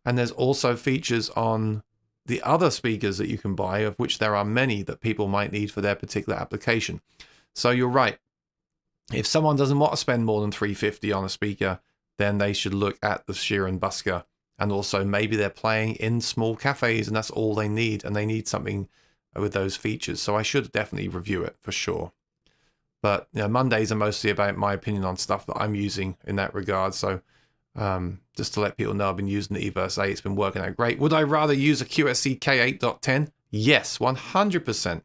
And there's also features on the other speakers that you can buy, of which there are many that people might need for their particular application. So you're right. If someone doesn't want to spend more than $350 on a speaker, then they should look at the Sheeran Busker. And also maybe they're playing in small cafes and that's all they need, and they need something with those features. So I should definitely review it for sure. But Mondays are mostly about my opinion on stuff that I'm using in that regard. So just to let people know, I've been using the Everse 8. It's been working out great. Would I rather use a QSC K8.10? Yes, 100%.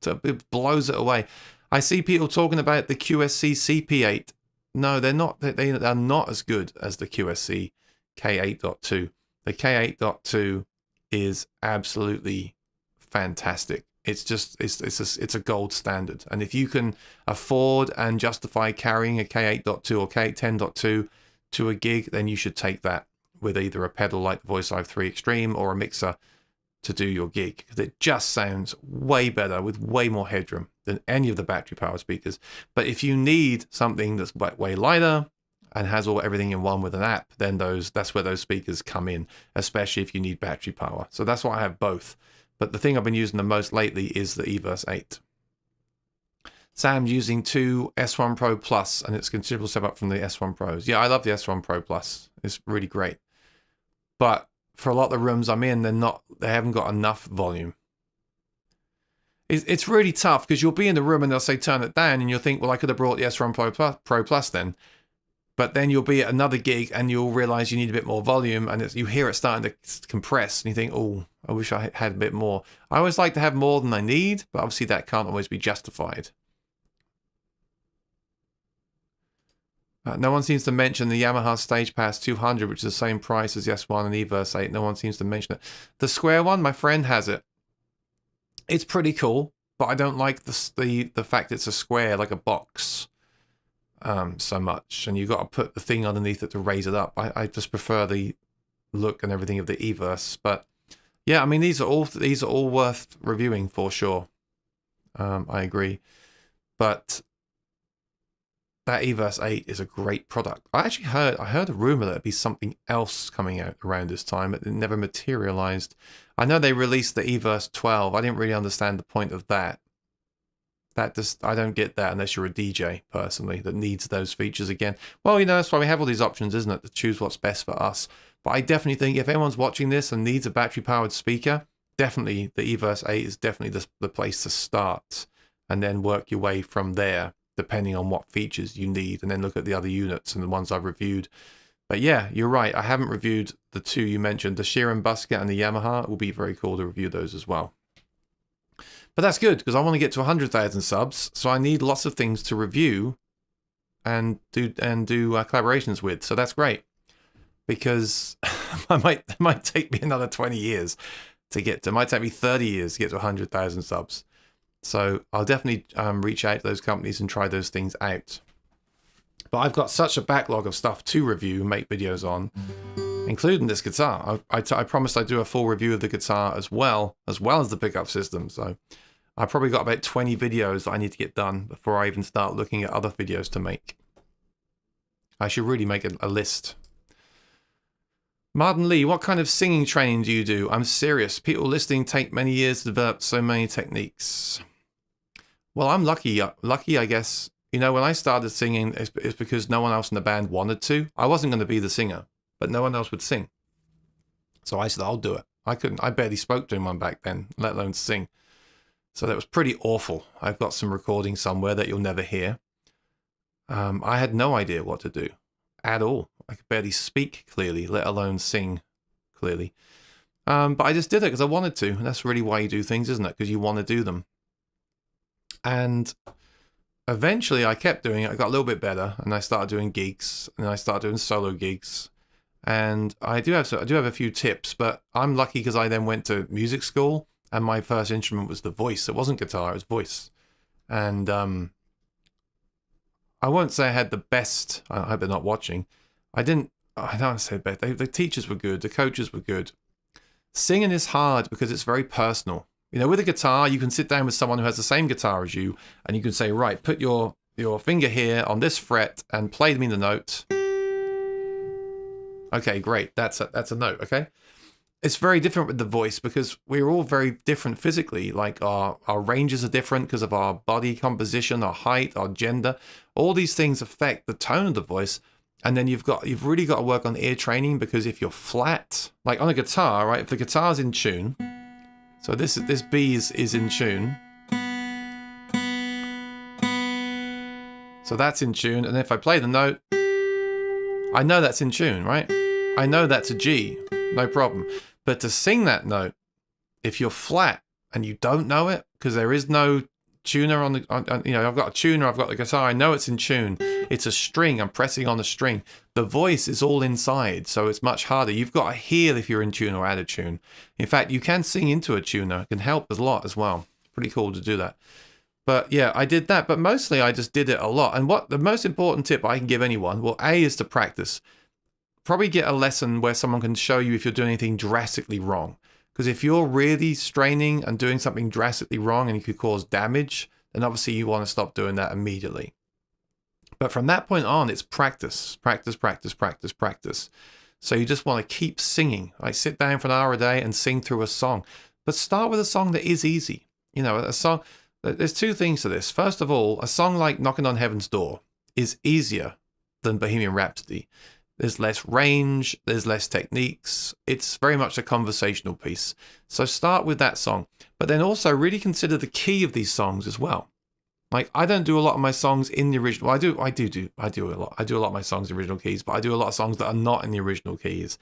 So it blows it away. I see people talking about the QSC CP8. No, they're not. They are not as good as the QSC K8.2. The K8.2 is absolutely fantastic. It's just it's a gold standard. And if you can afford and justify carrying a K8.2 or K10.2 to a gig, then you should take that with either a pedal like the Voice Live 3 Extreme or a mixer to do your gig, because it just sounds way better with way more headroom than any of the battery powered speakers. But if you need something that's way lighter and has everything in one with an app, then that's where those speakers come in, especially if you need battery power. So that's why I have both. But the thing I've been using the most lately is the Everse 8. Sam's using two S1 Pro Plus, and it's a considerable step up from the S1 Pros. Yeah, I love the S1 Pro Plus. It's really great. But for a lot of the rooms I'm in, they haven't got enough volume. It's really tough, because you'll be in the room and they'll say turn it down, and you'll think, well, I could have brought the S1 Pro Plus then. But then you'll be at another gig and you'll realize you need a bit more volume, and you hear it starting to compress, and you think, oh, I wish I had a bit more. I always like to have more than I need, but obviously that can't always be justified. No one seems to mention the Yamaha Stage Pass 200, which is the same price as the S1 and Everse 8. No one seems to mention it. The square one, my friend has it. It's pretty cool, but I don't like the fact it's a square, like a box, so much. And you've got to put the thing underneath it to raise it up. I just prefer the look and everything of the Everse. But Yeah, I mean, these are all worth reviewing for sure. I agree. But that Everse 8 is a great product. I heard a rumor that it'd be something else coming out around this time. It never materialized. I know they released the Everse 12. I didn't really understand the point of that. I don't get that unless you're a DJ personally that needs those features again. Well, that's why we have all these options, isn't it, to choose what's best for us. But I definitely think if anyone's watching this and needs a battery powered speaker, definitely the Everse 8 is definitely the place to start, and then work your way from there, depending on what features you need, and then look at the other units and the ones I've reviewed. But yeah, you're right. I haven't reviewed the two you mentioned, the Sheeran Busket and the Yamaha. It will be very cool to review those as well. But that's good, because I want to get to 100,000 subs, so I need lots of things to review and do collaborations with. So that's great, because it might take me another 20 years to get to. It might take me 30 years to get to 100,000 subs. So I'll definitely reach out to those companies and try those things out. But I've got such a backlog of stuff to review and make videos on, including this guitar. I promised I'd do a full review of the guitar as well as the pickup system. So I've probably got about 20 videos that I need to get done before I even start looking at other videos to make. I should really make a list. Martin Lee, what kind of singing training do you do? I'm serious. People listening take many years to develop so many techniques. Well, I'm lucky, I guess. When I started singing, it's because no one else in the band wanted to. I wasn't going to be the singer, but no one else would sing. So I said, I'll do it. I barely spoke to anyone back then, let alone sing. So that was pretty awful. I've got some recordings somewhere that you'll never hear. I had no idea what to do at all. I could barely speak clearly, let alone sing clearly. But I just did it because I wanted to. And that's really why you do things, isn't it? Because you want to do them. And eventually I kept doing it. I got a little bit better, and I started doing gigs, and I started doing solo gigs. And I do have a few tips, but I'm lucky because I then went to music school, and my first instrument was the voice. It wasn't guitar, it was voice. And I won't say I had the best. I hope they're not watching. I don't want to say best. The teachers were good. The coaches were good. Singing is hard because it's very personal. With a guitar, you can sit down with someone who has the same guitar as you, and you can say, right, put your finger here on this fret and play me the note. Okay, great. That's a note, okay? It's very different with the voice because we're all very different physically. Like our ranges are different because of our body composition, our height, our gender. All these things affect the tone of the voice. And then you've really got to work on ear training, because if you're flat, like on a guitar, right? If the guitar's in tune, so this B is in tune. So that's in tune, and if I play the note, I know that's in tune, right? I know that's a G, no problem. But to sing that note, if you're flat and you don't know it, because there is no tuner on I've got a tuner, I've got the guitar, I know it's in tune. It's a string, I'm pressing on the string. The voice is all inside, so it's much harder. You've got to hear if you're in tune or out of tune. In fact, you can sing into a tuner. It can help a lot as well. It's pretty cool to do that. But yeah, I did that, but mostly I just did it a lot. And what the most important tip I can give anyone, well, A, is to practice. Probably get a lesson where someone can show you if you're doing anything drastically wrong. Because if you're really straining and doing something drastically wrong and you could cause damage, then obviously you want to stop doing that immediately. But from that point on, it's practice, practice, practice, practice, practice. So you just want to keep singing. Like sit down for an hour a day and sing through a song. But start with a song that is easy. A song. There's two things to this. First of all, a song like Knocking on Heaven's Door is easier than Bohemian Rhapsody. There's less range, there's less techniques. It's very much a conversational piece. So start with that song. But then also really consider the key of these songs as well. Like, I don't do a lot of my songs in the original. Well, I do a lot. I do a lot of my songs in original keys, but I do a lot of songs that are not in the original keys.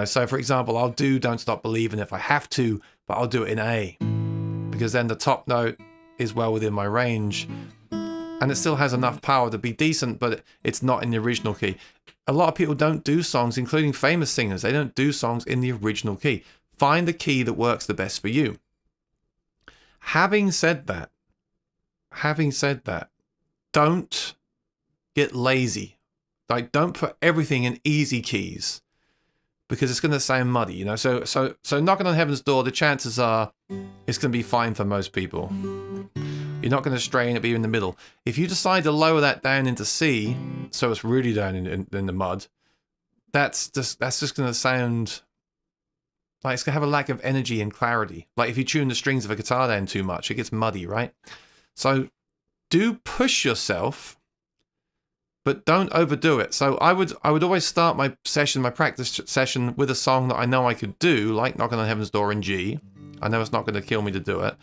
So for example, I'll do Don't Stop Believing if I have to, but I'll do it in A, because then the top note is well within my range and it still has enough power to be decent, but it's not in the original key. A lot of people don't do songs, including famous singers. They don't do songs in the original key. Find the key that works the best for you. Having said that, don't get lazy. Like, don't put everything in easy keys. because it's going to sound muddy, you know. So knocking on heaven's door, the chances are it's going to be fine for most people. You're not going to strain it, be in the middle. If you decide to lower that down into C, so it's really down in the mud, that's just going to sound like it's going to have a lack of energy and clarity. Like if you tune the strings of a guitar down too much, it gets muddy, right? So do push yourself, but don't overdo it. So I would always start my practice session with a song that I know I could do, like Knocking on Heaven's Door in G. I know it's not going to kill me to do it.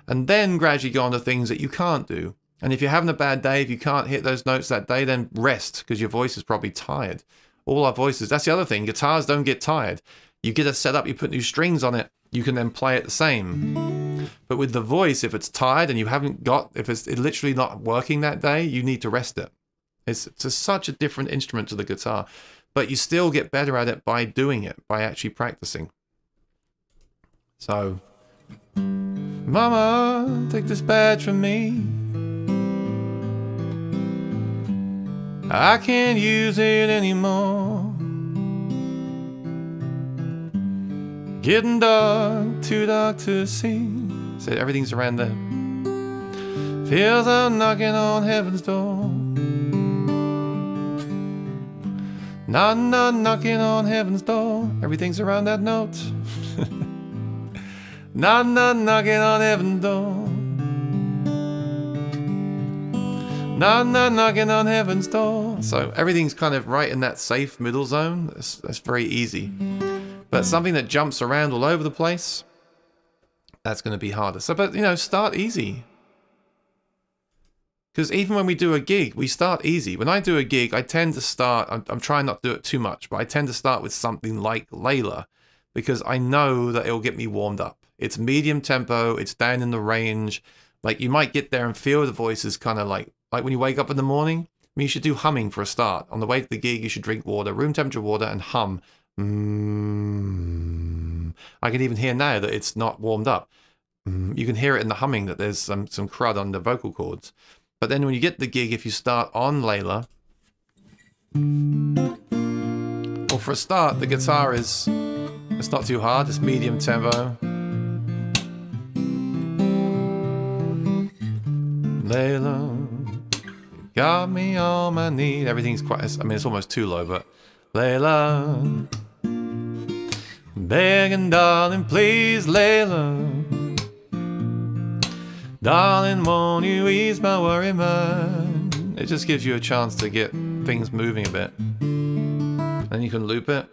And then gradually go on to things that you can't do. And if you're having a bad day, if you can't hit those notes that day, then rest, because your voice is probably tired. All our voices, that's the other thing, guitars don't get tired. You get it set up, you put new strings on it, you can then play it the same. But with the voice, if it's tired and you haven't got, if it's literally not working that day, you need to rest it. It's such a different instrument to the guitar. But you still get better at it by doing it, by actually practicing. So, Mama, take this badge from me. I can't use it anymore. Getting dark, too dark to see. So everything's around there. Feels like I'm knocking on heaven's door. Knocking on heaven's door. Everything's around that note. Knocking on heaven's door. Knocking on heaven's door. So everything's kind of right in that safe middle zone. That's very easy. But something that jumps around all over the place, that's going to be harder. So, but, you know, start easy. Because even when we do a gig, we start easy. When I do a gig, I tend to start, I'm trying not to do it too much, but I tend to start with something like Layla, because I know that it'll get me warmed up. It's medium tempo, it's down in the range. Like, you might get there and feel the voice is kind of like when you wake up in the morning, I mean, you should do humming for a start. On the way to the gig, you should drink water, room temperature water, and hum. I can even hear now that it's not warmed up. You can hear it in the humming that there's some crud on the vocal cords. But then when you get to the gig, if you start on Layla, well, for a start, the guitar it's not too hard, it's medium tempo. Layla, got me on my knees. Everything's quite, I mean, it's almost too low, but Layla, begging, darling, please, Layla. Darling, won't you ease my worry mind? It just gives you a chance to get things moving a bit. And you can loop it.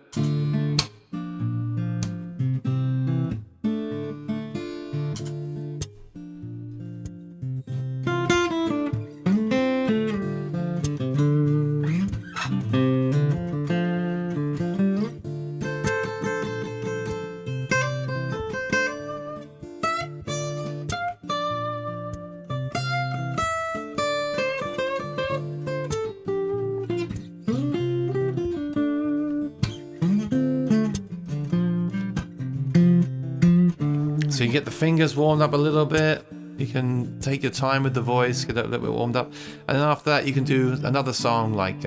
So you get the fingers warmed up a little bit. You can take your time with the voice, get it a little bit warmed up. And then after that, you can do another song like,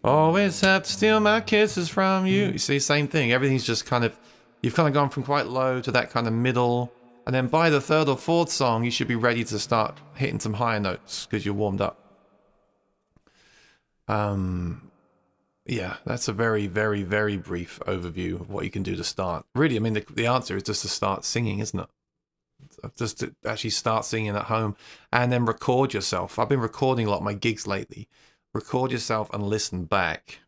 always have to steal my kisses from you. You see, same thing. Everything's just kind of, you've kind of gone from quite low to that kind of middle. And then by the third or fourth song, you should be ready to start hitting some higher notes because you're warmed up. Yeah, that's a very, very, very brief overview of what you can do to start. Really, I mean, the answer is just to start singing, isn't it? Just to actually start singing at home and then record yourself. I've been recording a lot of my gigs lately. Record yourself and listen back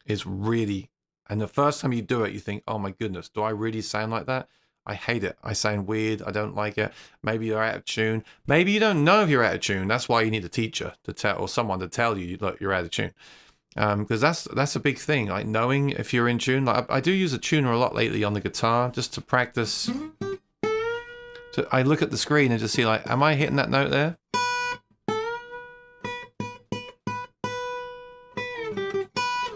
is really, and the first time you do it, you think, oh my goodness, do I really sound like that? I hate it. I sound weird. I don't like it. Maybe you're out of tune. Maybe you don't know if you're out of tune. That's why you need a teacher to tell, or someone to tell you, look, you're out of tune. Because that's a big thing, like knowing if you're in tune. Like I do use a tuner a lot lately on the guitar just to practice. So I look at the screen and just see, like, am I hitting that note there?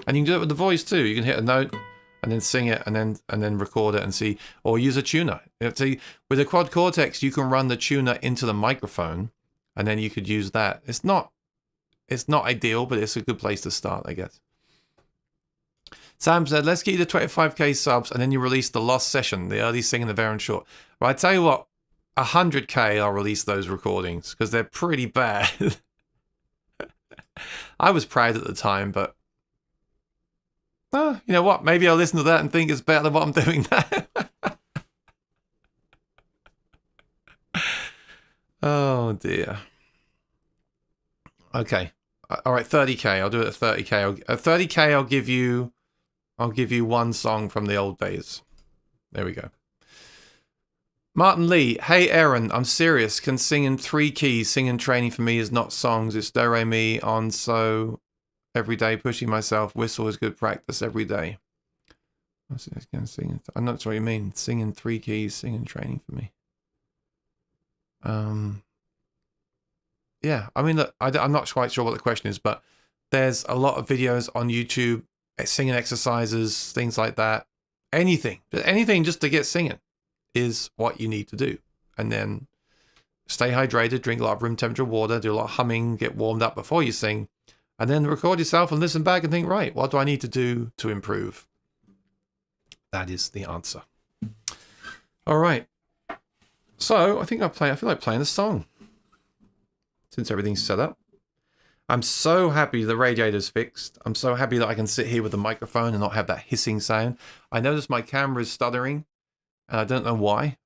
And you can do it with the voice too. You can hit a note and then sing it and then record it and see, or use a tuner. See, with a quad cortex, you can run the tuner into the microphone, and then you could use that. It's not ideal, but it's a good place to start, I guess. Sam said, let's get you to 25k subs and then you release the Lost Session, the early sing and the very short. But I tell you what, 100k I'll release those recordings because they're pretty bad. I was proud at the time, but you know what? Maybe I'll listen to that and think it's better than what I'm doing now. Oh dear. Okay. All right, 30k. I'll do it at 30k. At 30k, I'll give you one song from the old days. There we go. Martin Lee. Hey Aaron, I'm serious. Can sing in 3 keys. Singing training for me is not songs. It's do re mi on so every day. Pushing myself. Whistle is good practice every day. I'm not sure what you mean. Sing in 3 keys. Singing training for me. Yeah, I mean, look, I'm not quite sure what the question is, but there's a lot of videos on YouTube, singing exercises, things like that. Anything just to get singing is what you need to do. And then stay hydrated, drink a lot of room temperature water, do a lot of humming, get warmed up before you sing, and then record yourself and listen back and think, right, what do I need to do to improve? That is the answer. All right. So I think I feel like playing a song. Since everything's set up. I'm so happy the radiator's fixed. I'm so happy that I can sit here with the microphone and not have that hissing sound. I noticed my camera is stuttering, and I don't know why.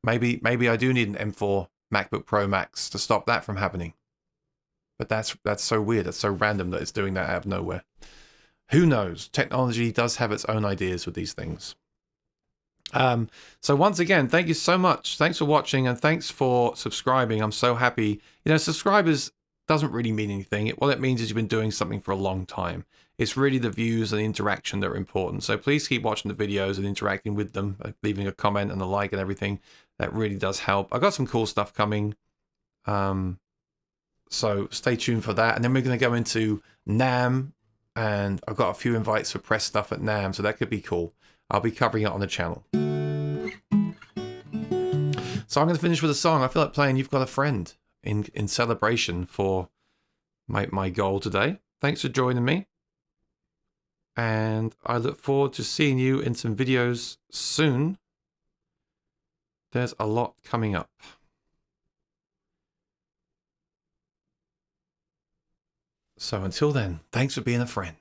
Maybe I do need an M4 MacBook Pro Max to stop that from happening. But that's so weird. That's so random that it's doing that out of nowhere. Who knows? Technology does have its own ideas with these things. So once again, thank you so much. Thanks for watching and thanks for subscribing. I'm so happy. You know, subscribers doesn't really mean anything. What it means is you've been doing something for a long time. It's really the views and the interaction that are important. So please keep watching the videos and interacting with them, leaving a comment and a like and everything. That really does help. I've got some cool stuff coming. So stay tuned for that. And then we're going to go into NAMM, and I've got a few invites for press stuff at NAMM, so that could be cool. I'll be covering it on the channel. So I'm going to finish with a song. I feel like playing You've Got a Friend in celebration for my goal today. Thanks for joining me. And I look forward to seeing you in some videos soon. There's a lot coming up. So until then, thanks for being a friend.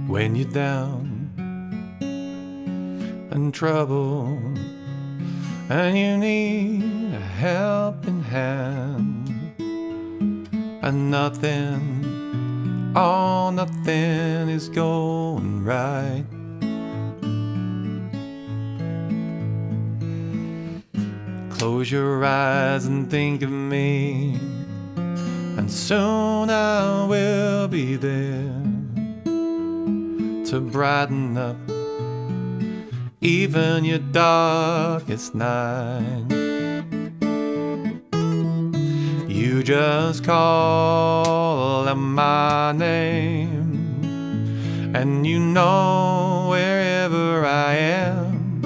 When you're down and trouble and you need a helping hand and nothing, oh nothing is going right, close your eyes and think of me, and soon I will be there to brighten up even your darkest night. You just call out my name, and you know wherever I am,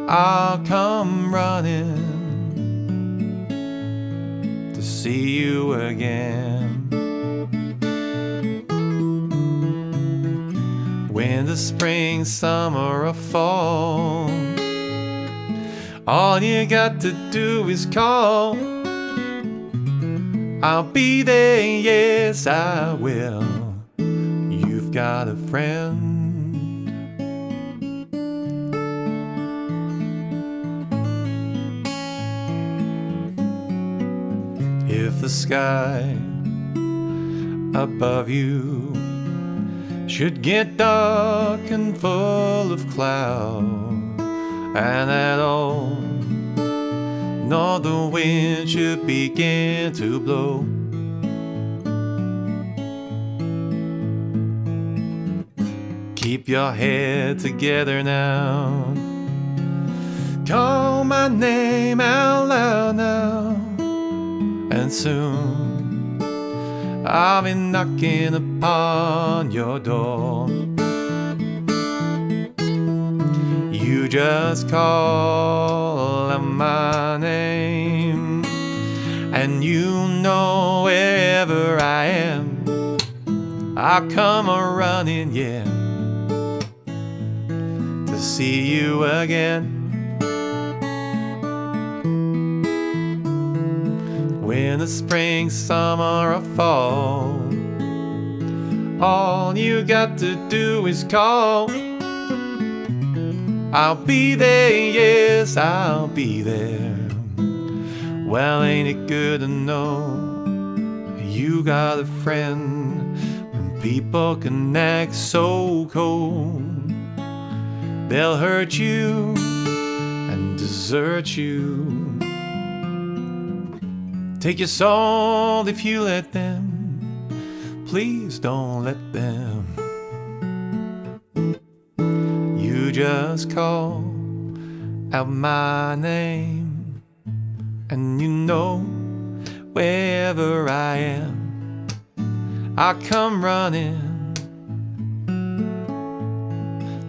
I'll come running to see you again. Winter, spring, summer, or fall, all you got to do is call. I'll be there, yes I will. You've got a friend. If the sky above you should get dark and full of cloud, and that old northern wind should begin to blow, keep your head together now. Call my name out loud now, and soon I'll be knocking upon your door. You just call out my name, and you know wherever I am, I'll come a-running, yeah, to see you again. Winter, spring, summer, or fall, all you got to do is call. I'll be there, yes, I'll be there. Well, ain't it good to know you got a friend when people can act so cold? They'll hurt you and desert you. Take your soul if you let them. Please don't let them. You just call out my name, and you know wherever I am, I'll come running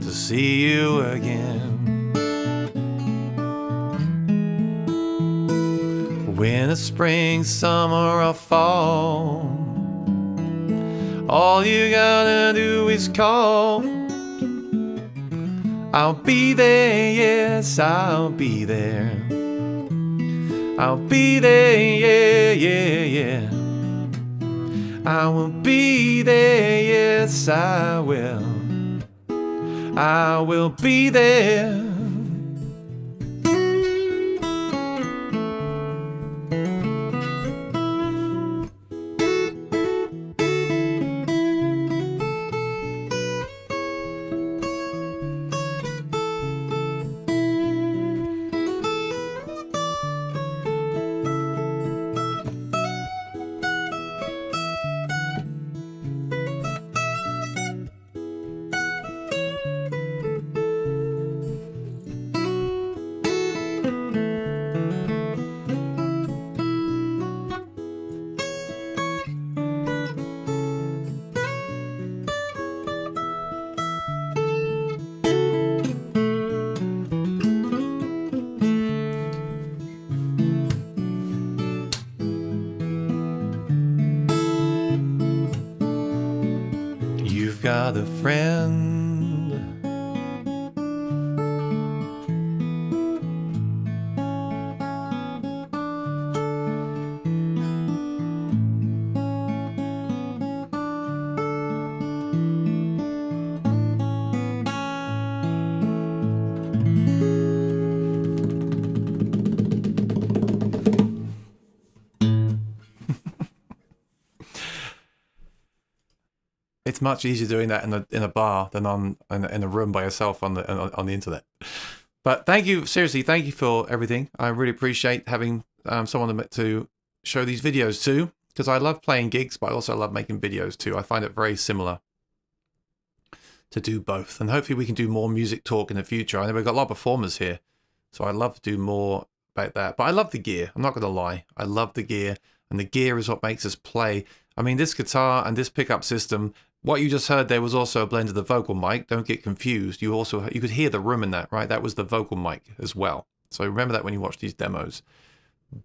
to see you again. Winter, spring, summer, or fall, all you gotta do is call. I'll be there, yes, I'll be there. I'll be there, yeah, yeah, yeah. I will be there, yes, I will. I will be there. You've got a friend. It's much easier doing that in a bar than in a room by yourself on the internet. But thank you, seriously, thank you for everything. I really appreciate having someone to show these videos to, because I love playing gigs, but I also love making videos too. I find it very similar to do both, and hopefully we can do more music talk in the future. I know we've got a lot of performers here, so I'd love to do more about that. But I love the gear. I'm not going to lie. I love the gear, and the gear is what makes us play. I mean, this guitar and this pickup system. What you just heard there was also a blend of the vocal mic. Don't get confused. You could hear the room in that, right? That was the vocal mic as well. So remember that when you watch these demos.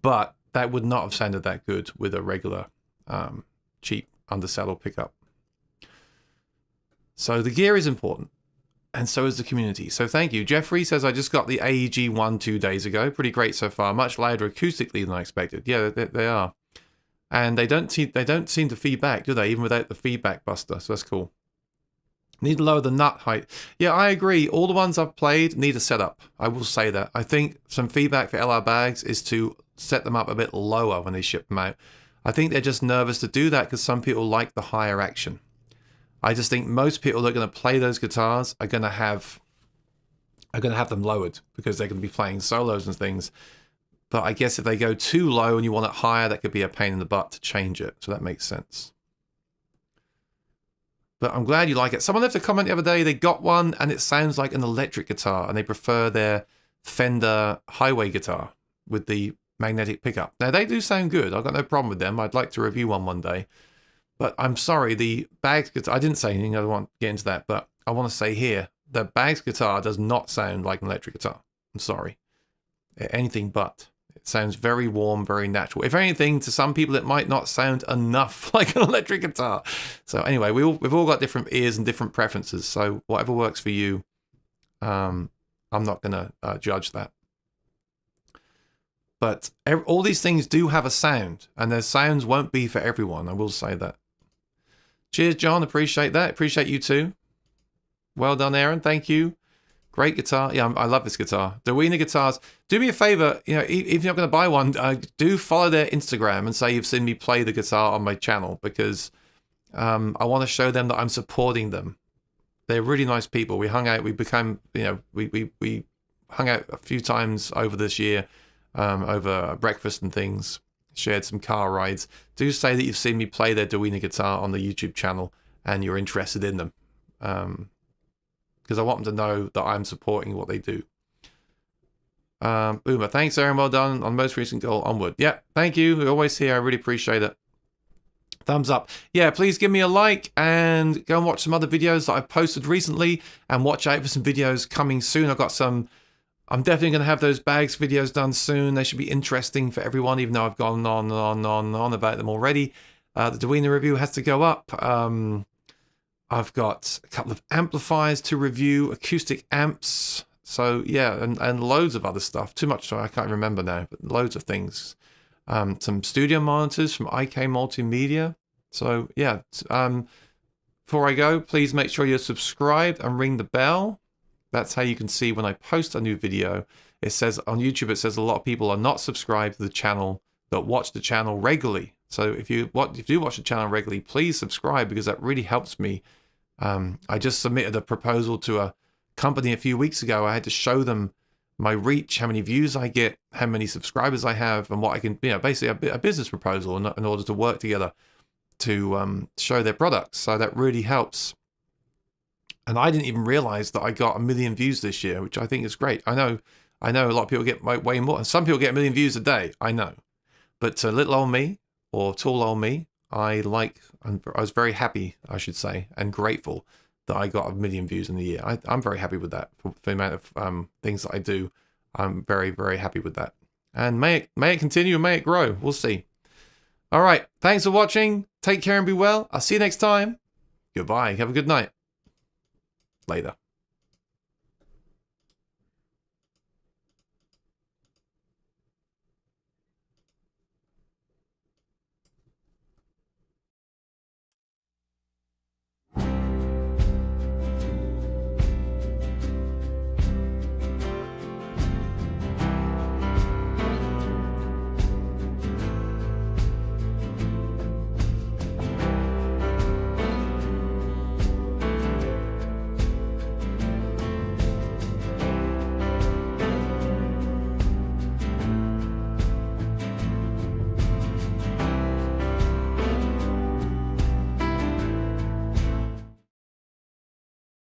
But that would not have sounded that good with a regular cheap undersaddle pickup. So the gear is important, and so is the community. So thank you. Jeffrey says, I just got the AEG 1 2 days ago. Pretty great so far. Much louder acoustically than I expected. Yeah, they are. And they don't seem to feedback, do they? Even without the feedback buster. So that's cool. Need to lower the nut height. Yeah, I agree. All the ones I've played need a setup. I will say that. I think some feedback for LR bags is to set them up a bit lower when they ship them out. I think they're just nervous to do that because some people like the higher action. I just think most people that are going to play those guitars are going to have them lowered because they're going to be playing solos and things. But I guess if they go too low and you want it higher, that could be a pain in the butt to change it. So that makes sense. But I'm glad you like it. Someone left a comment the other day. They got one and it sounds like an electric guitar, and they prefer their Fender highway guitar with the magnetic pickup. Now, they do sound good. I've got no problem with them. I'd like to review one day. But I'm sorry, the Bags guitar, I didn't say anything, I don't want to get into that, but I want to say here, the Bags guitar does not sound like an electric guitar. I'm sorry. Anything but. It sounds very warm, very natural. If anything, to some people, it might not sound enough like an electric guitar. So anyway, we've all got different ears and different preferences. So whatever works for you, I'm not going to judge that. But all these things do have a sound, and their sounds won't be for everyone. I will say that. Cheers, John. Appreciate that. Appreciate you too. Well done, Aaron. Thank you. Great guitar. Yeah, I love this guitar. Dewina Guitars. Do me a favor, you know, if you're not going to buy one, do follow their Instagram and say you've seen me play the guitar on my channel, because I want to show them that I'm supporting them. They're really nice people. We hung out. We became, you know, we hung out a few times over this year, over breakfast and things. Shared some car rides. Do say that you've seen me play their Dewina guitar on the YouTube channel and you're interested in them. Because I want them to know that I'm supporting what they do. Uma, thanks, Aaron. Well done on most recent goal. Onward. Yeah, thank you. We're always here. I really appreciate it. Thumbs up. Yeah, please give me a like and go and watch some other videos that I've posted recently, and watch out for some videos coming soon. I've got some. I'm definitely going to have those Bags videos done soon. They should be interesting for everyone, even though I've gone on and on and on about them already. The Dewina review has to go up. I've got a couple of amplifiers to review, acoustic amps. So yeah, and loads of other stuff. Too much, so I can't remember now, but loads of things. Some studio monitors from IK Multimedia. So yeah, before I go, please make sure you're subscribed and ring the bell. That's how you can see when I post a new video. It says on YouTube, it says a lot of people are not subscribed to the channel that watch the channel regularly. So if you do watch the channel regularly, please subscribe, because that really helps me. I just submitted a proposal to a company a few weeks ago. I had to show them my reach, how many views I get, how many subscribers I have, and what I can, you know, basically a business proposal in order to work together to show their products. So that really helps. And I didn't even realize that I got 1 million views this year, which I think is great. I know a lot of people get way more. And some people get 1 million views a day, I know. But to little old me, or tall old me, I was very happy, I should say, and grateful that I got 1 million views in a year. I'm very happy with that. For the amount of things that I do, I'm very, very happy with that. And may it continue and may it grow. We'll see. All right. Thanks for watching. Take care and be well. I'll see you next time. Goodbye. Have a good night. Later.